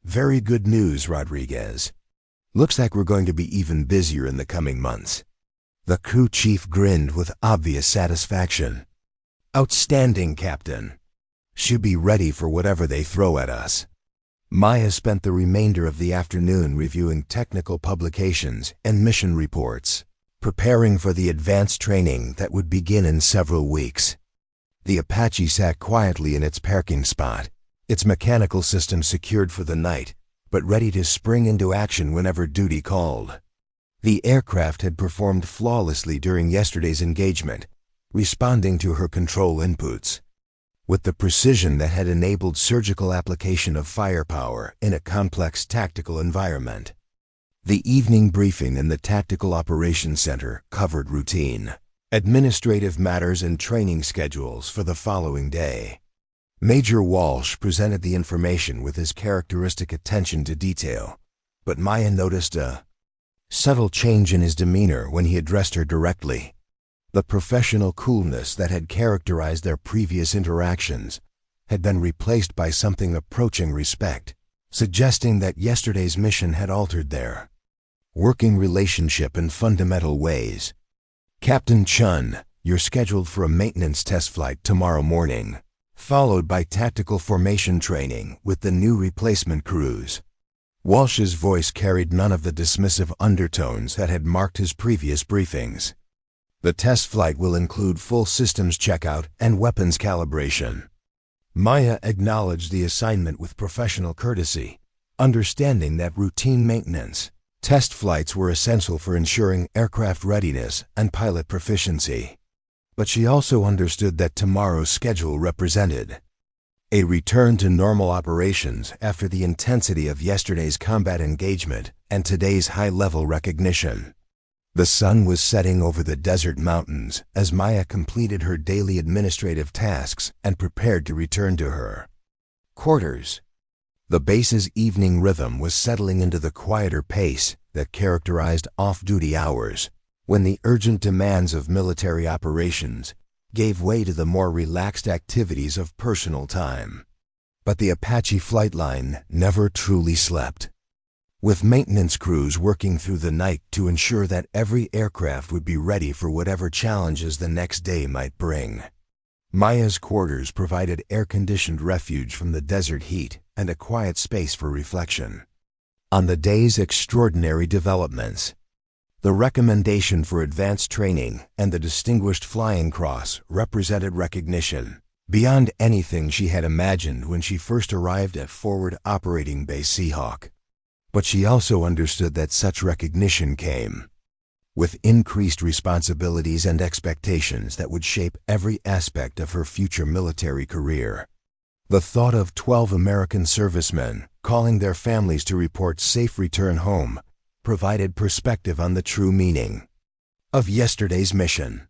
"Very good news, Rodriguez. Looks like we're going to be even busier in the coming months." The crew chief grinned with obvious satisfaction. "Outstanding, Captain. Should be ready for whatever they throw at us." Maya spent the remainder of the afternoon reviewing technical publications and mission reports, preparing for the advanced training that would begin in several weeks. The Apache sat quietly in its parking spot, its mechanical system secured for the night, but ready to spring into action whenever duty called. The aircraft had performed flawlessly during yesterday's engagement, responding to her control inputs with the precision that had enabled surgical application of firepower in a complex tactical environment. The evening briefing in the Tactical Operations Center covered routine administrative matters and training schedules for the following day. Major Walsh presented the information with his characteristic attention to detail, but Maya noticed a subtle change in his demeanor when he addressed her directly. The professional coolness that had characterized their previous interactions had been replaced by something approaching respect, suggesting that yesterday's mission had altered their working relationship in fundamental ways. "Captain Chun, you're scheduled for a maintenance test flight tomorrow morning, followed by tactical formation training with the new replacement crews." Walsh's voice carried none of the dismissive undertones that had marked his previous briefings. "The test flight will include full systems checkout and weapons calibration." Maya acknowledged the assignment with professional courtesy, understanding that routine maintenance test flights were essential for ensuring aircraft readiness and pilot proficiency. But she also understood that tomorrow's schedule represented a return to normal operations after the intensity of yesterday's combat engagement and today's high-level recognition. The sun was setting over the desert mountains as Maya completed her daily administrative tasks and prepared to return to her quarters. The base's evening rhythm was settling into the quieter pace that characterized off-duty hours, when the urgent demands of military operations gave way to the more relaxed activities of personal time. But the Apache flight line never truly slept. With maintenance crews working through the night to ensure that every aircraft would be ready for whatever challenges the next day might bring. Maya's quarters provided air-conditioned refuge from the desert heat and a quiet space for reflection on the day's extraordinary developments. The recommendation for advanced training and the Distinguished Flying Cross represented recognition beyond anything she had imagined when she first arrived at Forward Operating Base Seahawk. But she also understood that such recognition came with increased responsibilities and expectations that would shape every aspect of her future military career. The thought of 12 American servicemen calling their families to report safe return home provided perspective on the true meaning of yesterday's mission.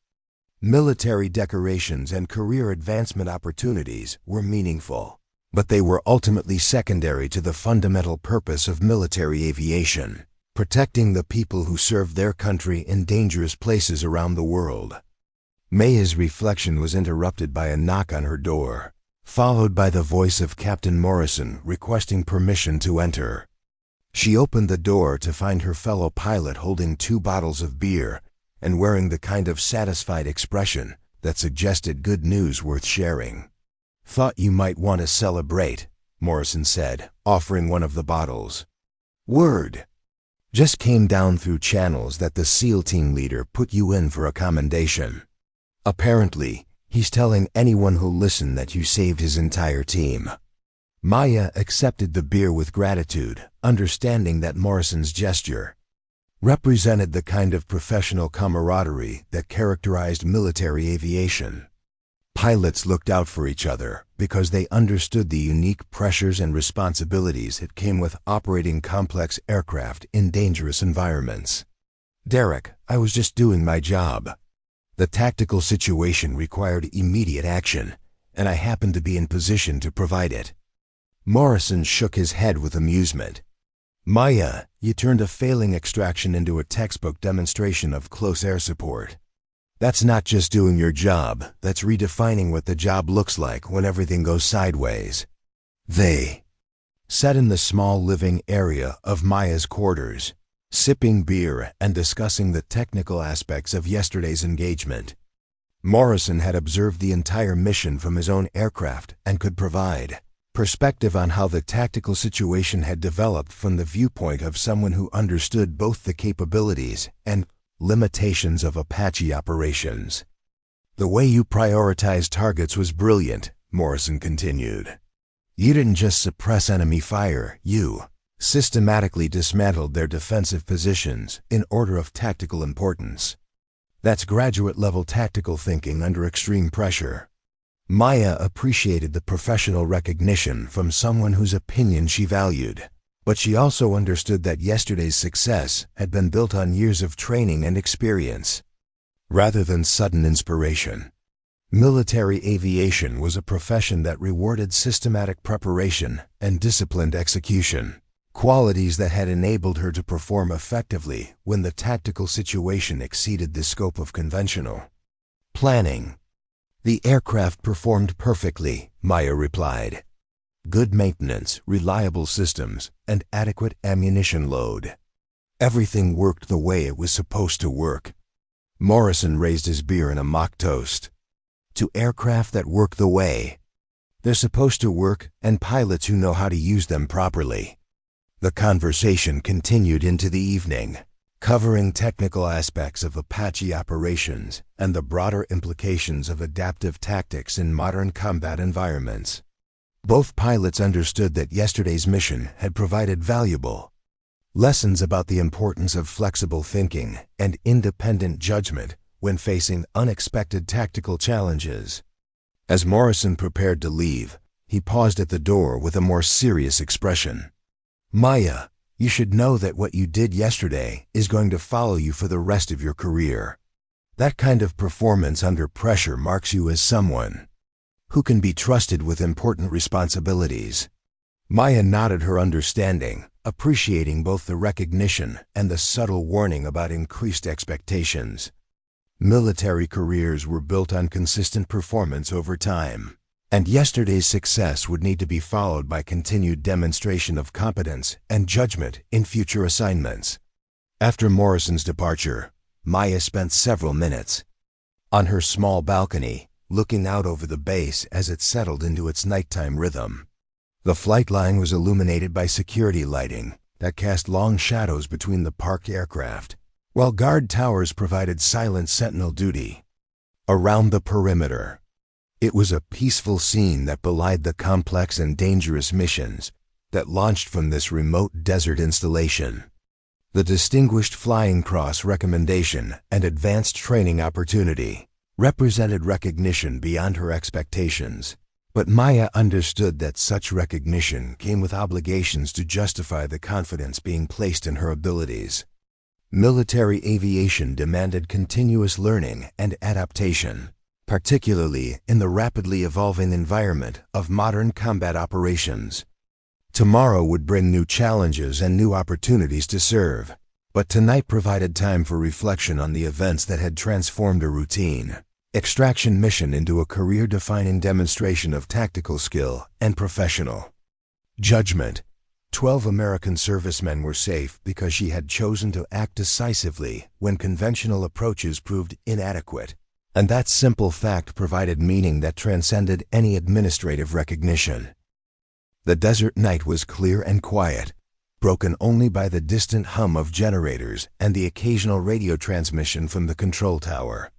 Military decorations and career advancement opportunities were meaningful, but they were ultimately secondary to the fundamental purpose of military aviation: protecting the people who served their country in dangerous places around the world. Maya's reflection was interrupted by a knock on her door, followed by the voice of Captain Morrison requesting permission to enter. She opened the door to find her fellow pilot holding 2 bottles of beer and wearing the kind of satisfied expression that suggested good news worth sharing. "Thought you might want to celebrate," Morrison said, offering one of the bottles. "Word. Just came down through channels that the SEAL team leader put you in for a commendation. Apparently, he's telling anyone who'll listen that you saved his entire team." Maya accepted the beer with gratitude, understanding that Morrison's gesture represented the kind of professional camaraderie that characterized military aviation. Pilots looked out for each other because they understood the unique pressures and responsibilities that came with operating complex aircraft in dangerous environments. "Derek, I was just doing my job. The tactical situation required immediate action, and I happened to be in position to provide it." Morrison shook his head with amusement. "Maya, you turned a failing extraction into a textbook demonstration of close air support. That's not just doing your job, that's redefining what the job looks like when everything goes sideways." They sat in the small living area of Maya's quarters, sipping beer and discussing the technical aspects of yesterday's engagement. Morrison had observed the entire mission from his own aircraft and could provide perspective on how the tactical situation had developed from the viewpoint of someone who understood both the capabilities and limitations of Apache operations. "The way you prioritized targets was brilliant," Morrison continued. "You didn't just suppress enemy fire, you systematically dismantled their defensive positions in order of tactical importance. That's graduate-level tactical thinking under extreme pressure." Maya appreciated the professional recognition from someone whose opinion she valued, but she also understood that yesterday's success had been built on years of training and experience, rather than sudden inspiration. Military aviation was a profession that rewarded systematic preparation and disciplined execution, qualities that had enabled her to perform effectively when the tactical situation exceeded the scope of conventional planning. "The aircraft performed perfectly," Maya replied. "Good maintenance, reliable systems, and adequate ammunition load. Everything worked the way it was supposed to work." Morrison raised his beer in a mock toast. "To aircraft that work the way they're supposed to work and pilots who know how to use them properly." The conversation continued into the evening, covering technical aspects of Apache operations and the broader implications of adaptive tactics in modern combat environments. Both pilots understood that yesterday's mission had provided valuable lessons about the importance of flexible thinking and independent judgment when facing unexpected tactical challenges. As Morrison prepared to leave, he paused at the door with a more serious expression. "Maya, you should know that what you did yesterday is going to follow you for the rest of your career. That kind of performance under pressure marks you as someone who can be trusted with important responsibilities." Maya nodded her understanding, appreciating both the recognition and the subtle warning about increased expectations. Military careers were built on consistent performance over time, and yesterday's success would need to be followed by continued demonstration of competence and judgment in future assignments. After Morrison's departure, Maya spent several minutes on her small balcony, looking out over the base as it settled into its nighttime rhythm. The flight line was illuminated by security lighting that cast long shadows between the parked aircraft, while guard towers provided silent sentinel duty around the perimeter. It was a peaceful scene that belied the complex and dangerous missions that launched from this remote desert installation. The Distinguished Flying Cross recommendation and advanced training opportunity represented recognition beyond her expectations. But Maya understood that such recognition came with obligations to justify the confidence being placed in her abilities. Military aviation demanded continuous learning and adaptation, particularly in the rapidly evolving environment of modern combat operations. Tomorrow would bring new challenges and new opportunities to serve, but tonight provided time for reflection on the events that had transformed a routine extraction mission into a career-defining demonstration of tactical skill and professional judgment. 12 American servicemen were safe because she had chosen to act decisively when conventional approaches proved inadequate, and that simple fact provided meaning that transcended any administrative recognition. The desert night was clear and quiet, broken only by the distant hum of generators and the occasional radio transmission from the control tower.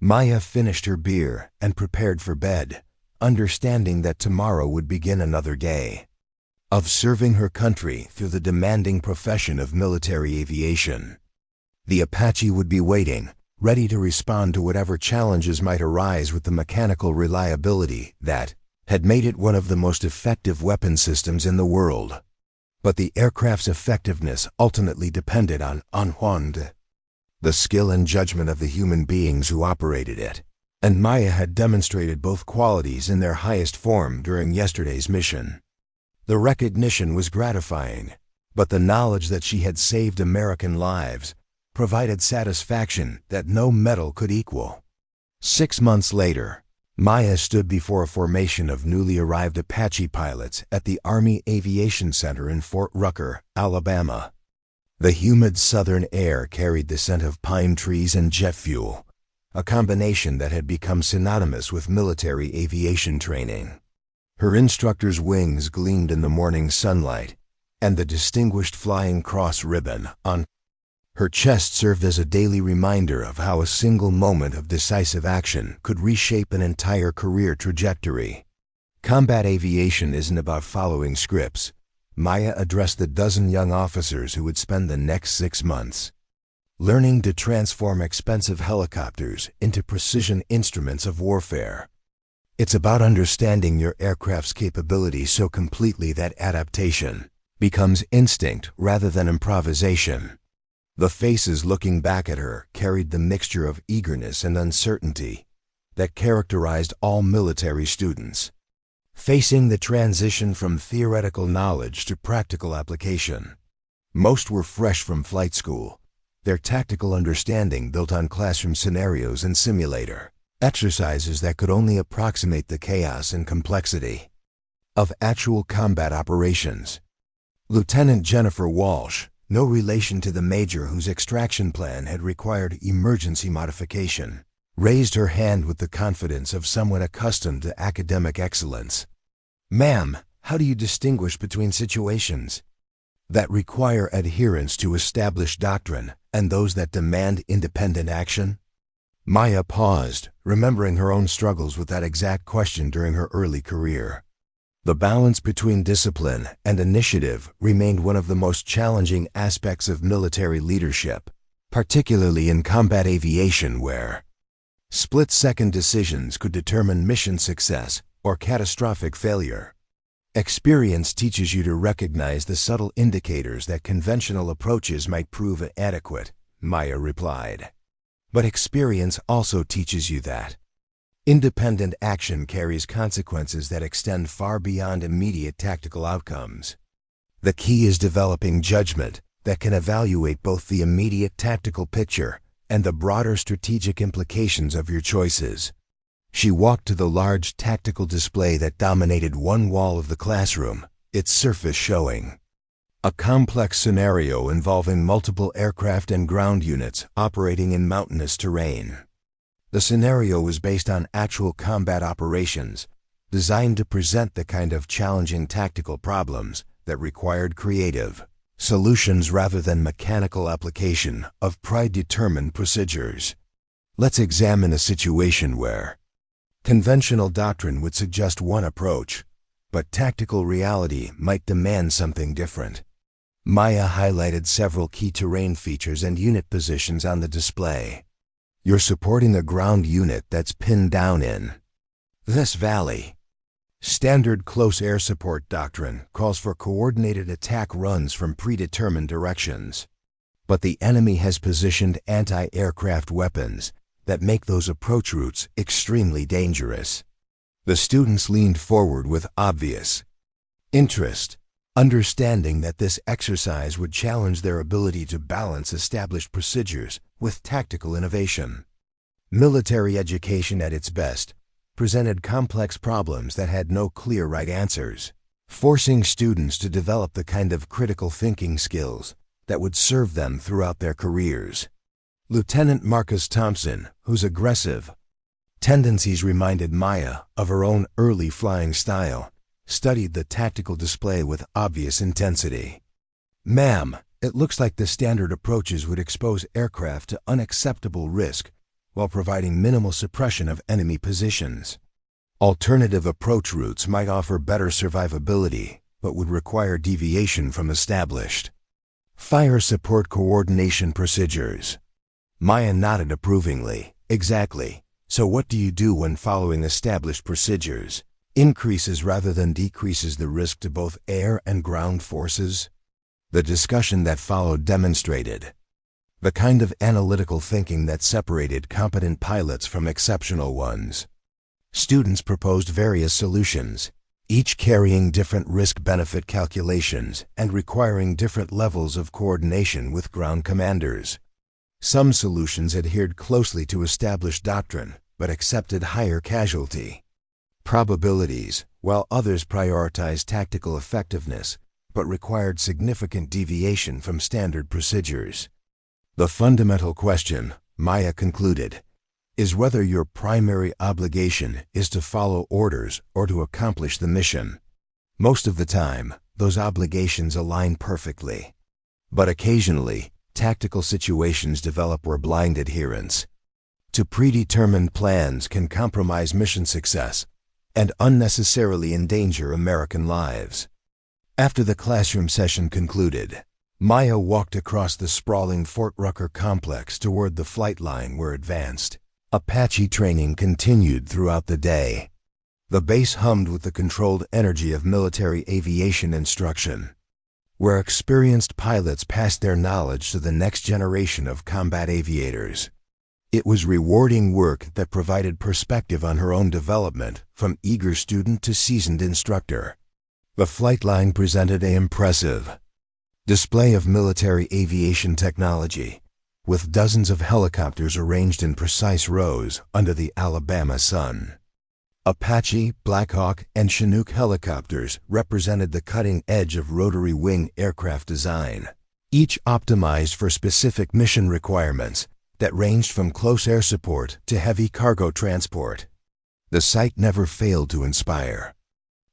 Maya finished her beer and prepared for bed, understanding that tomorrow would begin another day of serving her country through the demanding profession of military aviation. The Apache would be waiting, ready to respond to whatever challenges might arise with the mechanical reliability that had made it one of the most effective weapon systems in the world. But the aircraft's effectiveness ultimately depended on unhuand, the skill and judgment of the human beings who operated it, and Maya had demonstrated both qualities in their highest form during yesterday's mission. The recognition was gratifying, but the knowledge that she had saved American lives provided satisfaction that no medal could equal. 6 months later, Maya stood before a formation of newly arrived Apache pilots at the Army Aviation Center in Fort Rucker, Alabama. The humid southern air carried the scent of pine trees and jet fuel, a combination that had become synonymous with military aviation training. Her instructor's wings gleamed in the morning sunlight, and the Distinguished Flying Cross ribbon on her chest served as a daily reminder of how a single moment of decisive action could reshape an entire career trajectory. Combat aviation isn't about following scripts. Maya addressed the dozen young officers who would spend the next 6 months learning to transform expensive helicopters into precision instruments of warfare. It's about understanding your aircraft's capabilities so completely that adaptation becomes instinct rather than improvisation. The faces looking back at her carried the mixture of eagerness and uncertainty that characterized all military students, facing the transition from theoretical knowledge to practical application. Most were fresh from flight school, their tactical understanding built on classroom scenarios and simulator exercises that could only approximate the chaos and complexity of actual combat operations. Lieutenant Jennifer Walsh, no relation to the major whose extraction plan had required emergency modification, raised her hand with the confidence of someone accustomed to academic excellence. "Ma'am, how do you distinguish between situations that require adherence to established doctrine and those that demand independent action?" Maya paused, remembering her own struggles with that exact question during her early career. The balance between discipline and initiative remained one of the most challenging aspects of military leadership, particularly in combat aviation where split-second decisions could determine mission success or catastrophic failure. Experience teaches you to recognize the subtle indicators that conventional approaches might prove inadequate, Maya replied. But experience also teaches you that independent action carries consequences that extend far beyond immediate tactical outcomes. The key is developing judgment that can evaluate both the immediate tactical picture and the broader strategic implications of your choices. She walked to the large tactical display that dominated one wall of the classroom, its surface showing a complex scenario involving multiple aircraft and ground units operating in mountainous terrain. The scenario was based on actual combat operations, designed to present the kind of challenging tactical problems that required creative solutions rather than mechanical application of predetermined procedures. Let's examine a situation where conventional doctrine would suggest one approach, but tactical reality might demand something different. Maya highlighted several key terrain features and unit positions on the display. You're supporting a ground unit that's pinned down in this valley. Standard close air support doctrine calls for coordinated attack runs from predetermined directions. But the enemy has positioned anti-aircraft weapons that make those approach routes extremely dangerous. The students leaned forward with obvious interest, understanding that this exercise would challenge their ability to balance established procedures with tactical innovation. Military education at its best presented complex problems that had no clear right answers, forcing students to develop the kind of critical thinking skills that would serve them throughout their careers. Lieutenant Marcus Thompson, whose aggressive tendencies reminded Maya of her own early flying style, studied the tactical display with obvious intensity. "Ma'am, it looks like the standard approaches would expose aircraft to unacceptable risk while providing minimal suppression of enemy positions. Alternative approach routes might offer better survivability, but would require deviation from established fire support coordination procedures." Maya nodded approvingly. "Exactly. So what do you do when following established procedures increases rather than decreases the risk to both air and ground forces?" The discussion that followed demonstrated the kind of analytical thinking that separated competent pilots from exceptional ones. Students proposed various solutions, each carrying different risk-benefit calculations and requiring different levels of coordination with ground commanders. Some solutions adhered closely to established doctrine, but accepted higher casualty probabilities, while others prioritized tactical effectiveness, but required significant deviation from standard procedures. "The fundamental question," Maya concluded, "is whether your primary obligation is to follow orders or to accomplish the mission. Most of the time, those obligations align perfectly. But occasionally, tactical situations develop where blind adherence to predetermined plans can compromise mission success and unnecessarily endanger American lives." After the classroom session concluded, Maya walked across the sprawling Fort Rucker complex toward the flight line where advanced Apache training continued throughout the day. The base hummed with the controlled energy of military aviation instruction, where experienced pilots passed their knowledge to the next generation of combat aviators. It was rewarding work that provided perspective on her own development from eager student to seasoned instructor. The flight line presented an impressive display of military aviation technology, with dozens of helicopters arranged in precise rows under the Alabama sun. Apache, Black Hawk, and Chinook helicopters represented the cutting edge of rotary wing aircraft design, each optimized for specific mission requirements that ranged from close air support to heavy cargo transport. The sight never failed to inspire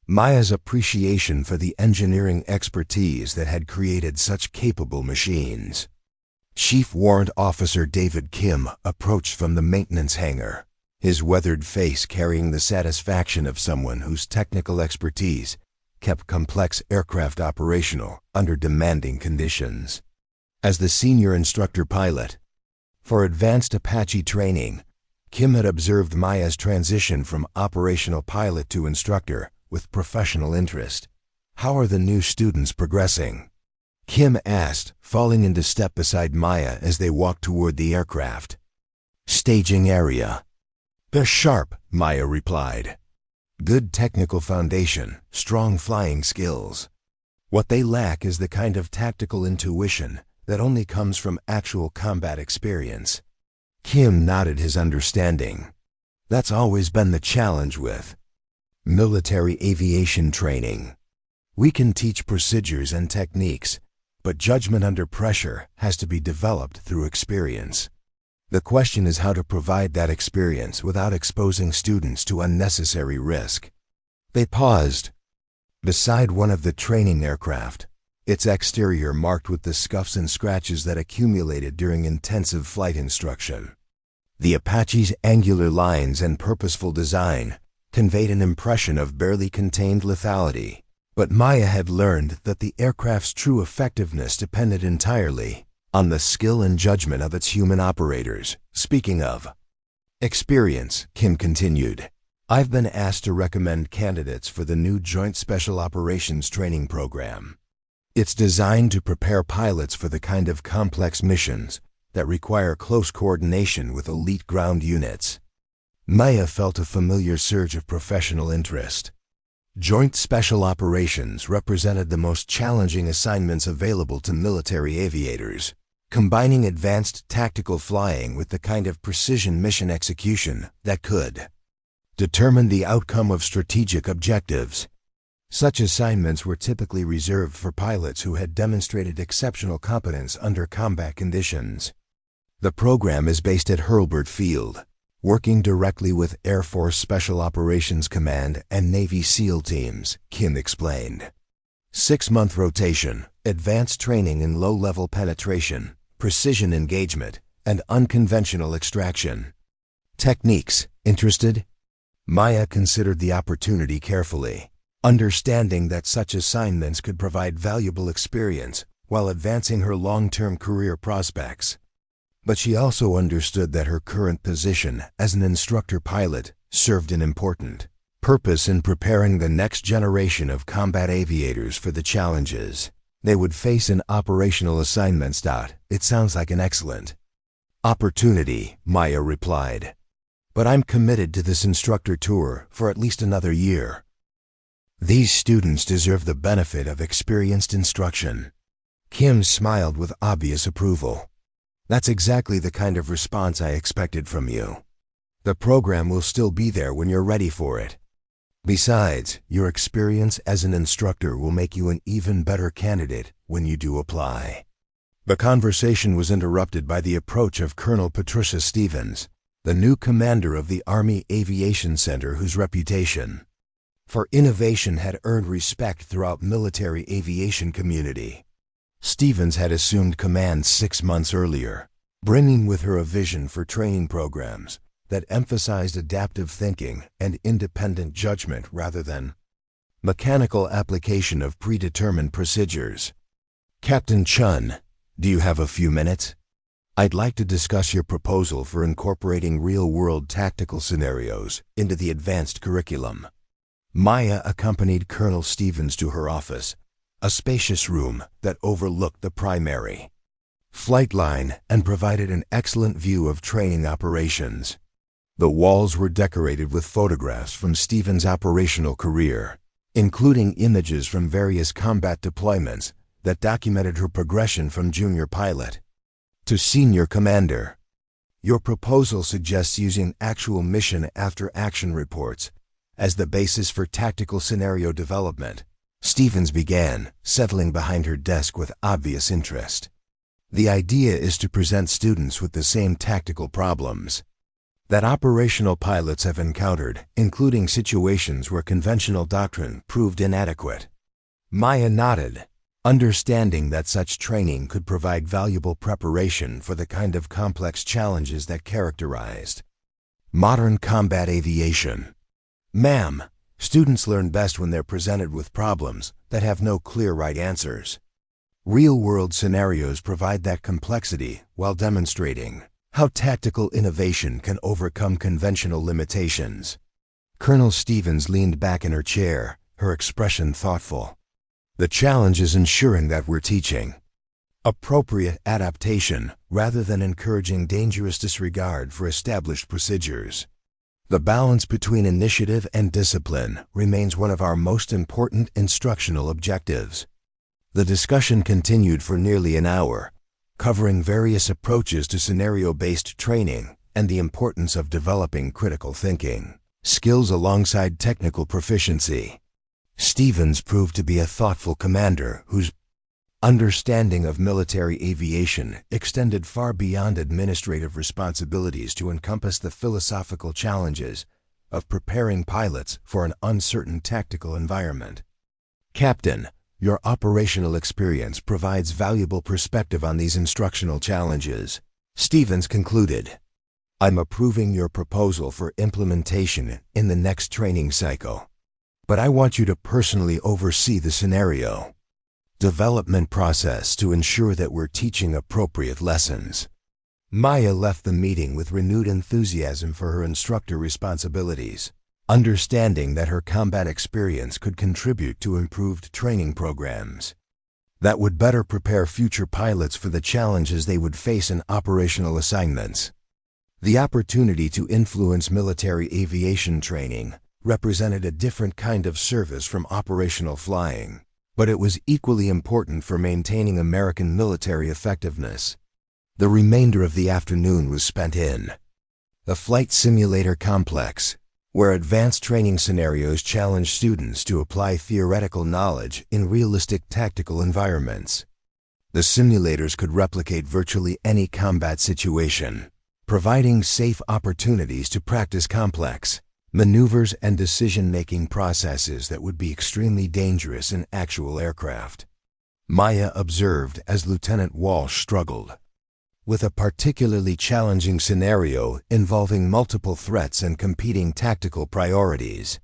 Maya's appreciation for the engineering expertise that had created such capable machines. Chief Warrant Officer David Kim approached from the maintenance hangar, his weathered face carrying the satisfaction of someone whose technical expertise kept complex aircraft operational under demanding conditions. As the senior instructor pilot for advanced Apache training, Kim had observed Maya's transition from operational pilot to instructor with professional interest. "How are the new students progressing?" Kim asked, falling into step beside Maya as they walked toward the aircraft staging area. "They're sharp," Maya replied. "Good technical foundation, strong flying skills. What they lack is the kind of tactical intuition that only comes from actual combat experience." Kim nodded his understanding. "That's always been the challenge with military aviation training. We can teach procedures and techniques, but judgment under pressure has to be developed through experience. The question is how to provide that experience without exposing students to unnecessary risk." They paused beside one of the training aircraft, its exterior marked with the scuffs and scratches that accumulated during intensive flight instruction. The Apache's angular lines and purposeful design conveyed an impression of barely contained lethality, But Maya had learned that the aircraft's true effectiveness depended entirely on the skill and judgment of its human operators. Speaking of experience, Kim continued, I've been asked to recommend candidates for the new Joint Special Operations Training Program. It's designed to prepare pilots for the kind of complex missions that require close coordination with elite ground units. Maya felt a familiar surge of professional interest. Joint Special Operations represented the most challenging assignments available to military aviators, combining advanced tactical flying with the kind of precision mission execution that could determine the outcome of strategic objectives. Such assignments were typically reserved for pilots who had demonstrated exceptional competence under combat conditions. The program is based at Hurlburt Field, working directly with Air Force Special Operations Command and Navy SEAL teams, Kim explained. 6-month rotation, advanced training in low-level penetration, precision engagement, and unconventional extraction techniques. Interested? Maya considered the opportunity carefully, understanding that such assignments could provide valuable experience while advancing her long-term career prospects. But she also understood that her current position as an instructor pilot served an important purpose in preparing the next generation of combat aviators for the challenges they would face in operational assignments. It sounds like an excellent opportunity, Maya replied. But I'm committed to this instructor tour for at least another year. These students deserve the benefit of experienced instruction. Kim smiled with obvious approval. That's exactly the kind of response I expected from you. The program will still be there when you're ready for it. Besides, your experience as an instructor will make you an even better candidate when you do apply. The conversation was interrupted by the approach of Colonel Patricia Stevens, the new commander of the Army Aviation Center, whose reputation for innovation had earned respect throughout military aviation community. Stevens had assumed command 6 months earlier, bringing with her a vision for training programs that emphasized adaptive thinking and independent judgment rather than mechanical application of predetermined procedures. Captain Chun, do you have a few minutes? I'd like to discuss your proposal for incorporating real-world tactical scenarios into the advanced curriculum. Maya accompanied Colonel Stevens to her office, a spacious room that overlooked the primary flight line and provided an excellent view of training operations. The walls were decorated with photographs from Stevens' operational career, including images from various combat deployments that documented her progression from junior pilot to senior commander. Your proposal suggests using actual mission after action reports as the basis for tactical scenario development. Stevens began, settling behind her desk with obvious interest. The idea is to present students with the same tactical problems that operational pilots have encountered, including situations where conventional doctrine proved inadequate. Maya nodded, understanding that such training could provide valuable preparation for the kind of complex challenges that characterized modern combat aviation. Ma'am, students learn best when they're presented with problems that have no clear right answers. Real-world scenarios provide that complexity while demonstrating how tactical innovation can overcome conventional limitations. Colonel Stevens leaned back in her chair, her expression thoughtful. The challenge is ensuring that we're teaching appropriate adaptation rather than encouraging dangerous disregard for established procedures. The balance between initiative and discipline remains one of our most important instructional objectives. The discussion continued for nearly an hour, covering various approaches to scenario-based training and the importance of developing critical thinking skills alongside technical proficiency. Stevens proved to be a thoughtful commander whose understanding of military aviation extended far beyond administrative responsibilities to encompass the philosophical challenges of preparing pilots for an uncertain tactical environment. Captain, your operational experience provides valuable perspective on these instructional challenges, Stevens concluded. I'm approving your proposal for implementation in the next training cycle. But I want you to personally oversee the scenario development process to ensure that we're teaching appropriate lessons. Maya left the meeting with renewed enthusiasm for her instructor responsibilities, understanding that her combat experience could contribute to improved training programs that would better prepare future pilots for the challenges they would face in operational assignments. The opportunity to influence military aviation training represented a different kind of service from operational flying, but it was equally important for maintaining American military effectiveness. The remainder of the afternoon was spent in the flight simulator complex, where advanced training scenarios challenged students to apply theoretical knowledge in realistic tactical environments. The simulators could replicate virtually any combat situation, providing safe opportunities to practice complex maneuvers and decision-making processes that would be extremely dangerous in actual aircraft. Maya observed as Lieutenant Walsh struggled with a particularly challenging scenario involving multiple threats and competing tactical priorities.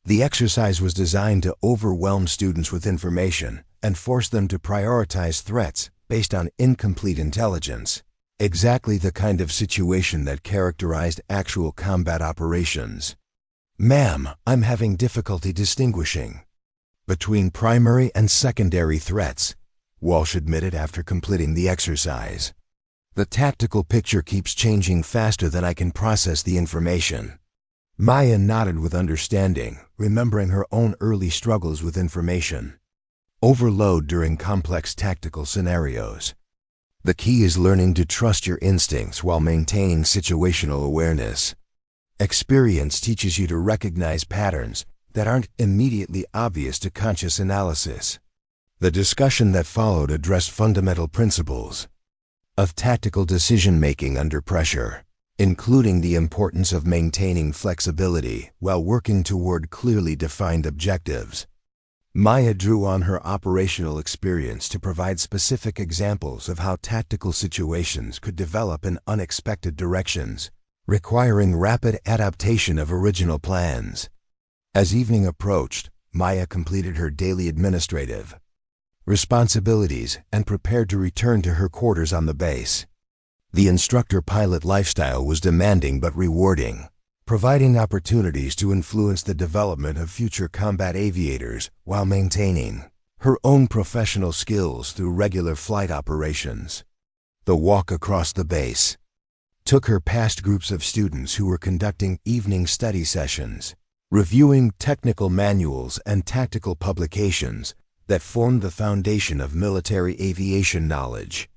The exercise was designed to overwhelm students with information and force them to prioritize threats based on incomplete intelligence, exactly the kind of situation that characterized actual combat operations. "Ma'am, I'm having difficulty distinguishing between primary and secondary threats," Walsh admitted after completing the exercise. "The tactical picture keeps changing faster than I can process the information." Maya nodded with understanding, remembering her own early struggles with information overload during complex tactical scenarios. The key is learning to trust your instincts while maintaining situational awareness. Experience teaches you to recognize patterns that aren't immediately obvious to conscious analysis. The discussion that followed addressed fundamental principles of tactical decision-making under pressure, including the importance of maintaining flexibility while working toward clearly defined objectives. Maya drew on her operational experience to provide specific examples of how tactical situations could develop in unexpected directions, requiring rapid adaptation of original plans. As evening approached, Maya completed her daily administrative responsibilities and prepared to return to her quarters on the base. The instructor-pilot lifestyle was demanding but rewarding, providing opportunities to influence the development of future combat aviators while maintaining her own professional skills through regular flight operations. The walk across the base took her past groups of students who were conducting evening study sessions, reviewing technical manuals and tactical publications that formed the foundation of military aviation knowledge.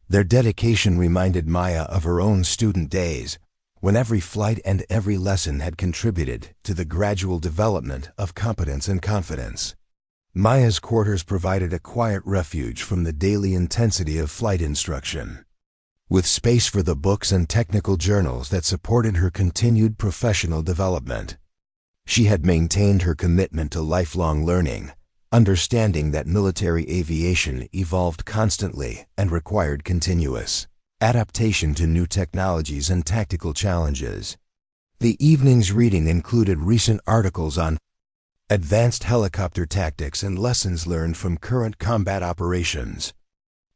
Their dedication reminded Maya of her own student days, when every flight and every lesson had contributed to the gradual development of competence and confidence. Maya's quarters provided a quiet refuge from the daily intensity of flight instruction, with space for the books and technical journals that supported her continued professional development. She had maintained her commitment to lifelong learning, understanding that military aviation evolved constantly and required continuous adaptation to new technologies and tactical challenges. The evening's reading included recent articles on advanced helicopter tactics and lessons learned from current combat operations.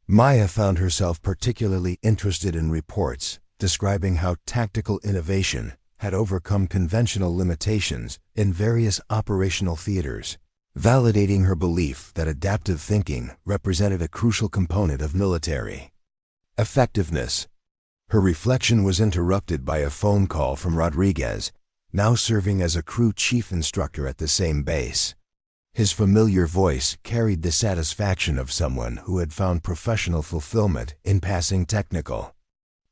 Maya found herself particularly interested in reports describing how tactical innovation had overcome conventional limitations in various operational theaters, validating her belief that adaptive thinking represented a crucial component of military effectiveness. Her reflection was interrupted by a phone call from Rodriguez, now serving as a crew chief instructor at the same base. His familiar voice carried the satisfaction of someone who had found professional fulfillment in passing technical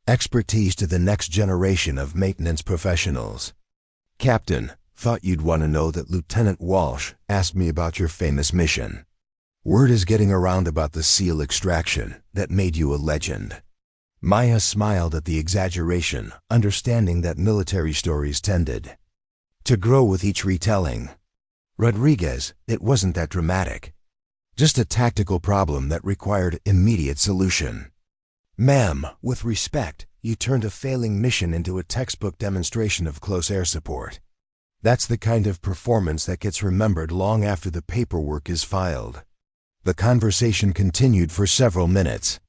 expertise to the next generation of maintenance professionals. "Captain, thought you'd want to know that Lieutenant Walsh asked me about your famous mission. Word is getting around about the SEAL extraction that made you a legend." Maya smiled at the exaggeration, understanding that military stories tended to grow with each retelling. "Rodriguez, it wasn't that dramatic. Just a tactical problem that required immediate solution." "Ma'am, with respect, you turned a failing mission into a textbook demonstration of close air support." That's the kind of performance that gets remembered long after the paperwork is filed. The conversation continued for several minutes,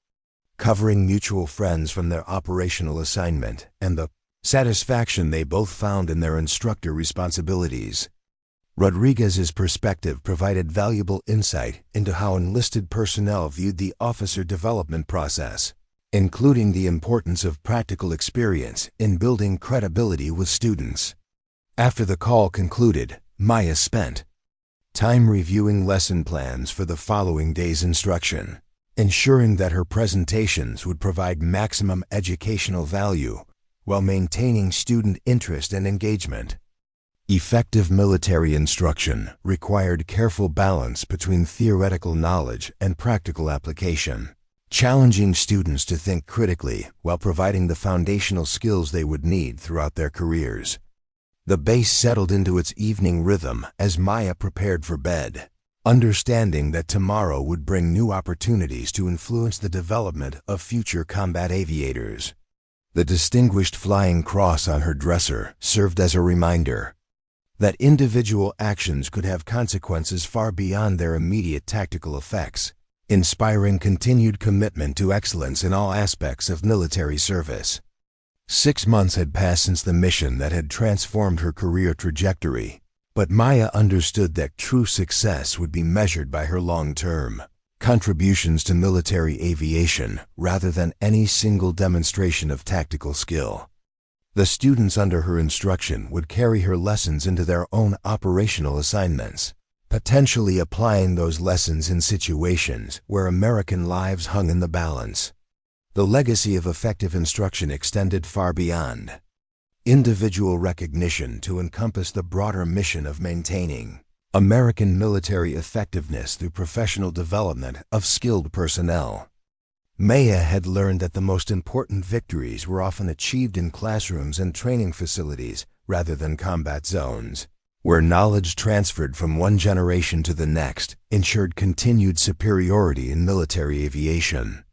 covering mutual friends from their operational assignment and the satisfaction they both found in their instructor responsibilities. Rodriguez's perspective provided valuable insight into how enlisted personnel viewed the officer development process, including the importance of practical experience in building credibility with students. After the call concluded, Maya spent time reviewing lesson plans for the following day's instruction, ensuring that her presentations would provide maximum educational value while maintaining student interest and engagement. Effective military instruction required careful balance between theoretical knowledge and practical application, challenging students to think critically while providing the foundational skills they would need throughout their careers. The base settled into its evening rhythm as Maya prepared for bed, understanding that tomorrow would bring new opportunities to influence the development of future combat aviators. The distinguished flying cross on her dresser served as a reminder that individual actions could have consequences far beyond their immediate tactical effects, inspiring continued commitment to excellence in all aspects of military service. 6 months had passed since the mission that had transformed her career trajectory, but Maya understood that true success would be measured by her long-term contributions to military aviation rather than any single demonstration of tactical skill. The students under her instruction would carry her lessons into their own operational assignments, potentially applying those lessons in situations where American lives hung in the balance. The legacy of effective instruction extended far beyond individual recognition to encompass the broader mission of maintaining American military effectiveness through professional development of skilled personnel. Maya had learned that the most important victories were often achieved in classrooms and training facilities rather than combat zones, where knowledge transferred from one generation to the next ensured continued superiority in military aviation.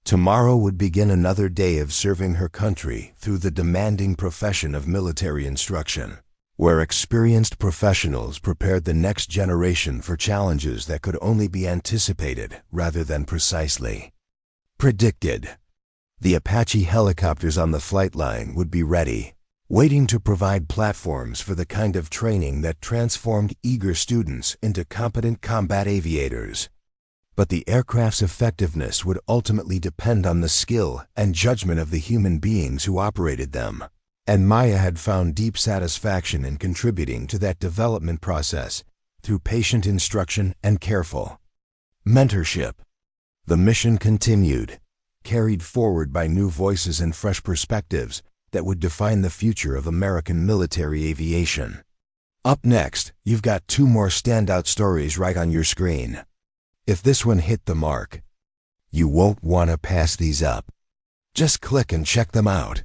Tomorrow would begin another day of serving her country through the demanding profession of military instruction, where experienced professionals prepared the next generation for challenges that could only be anticipated rather than precisely predicted. The Apache helicopters on the flight line would be ready, waiting to provide platforms for the kind of training that transformed eager students into competent combat aviators. But the aircraft's effectiveness would ultimately depend on the skill and judgment of the human beings who operated them, and Maya had found deep satisfaction in contributing to that development process through patient instruction and careful mentorship. The mission continued, carried forward by new voices and fresh perspectives that would define the future of American military aviation. Up next, you've got 2 more standout stories right on your screen. If this one hit the mark, you won't want to pass these up. Just click and check them out.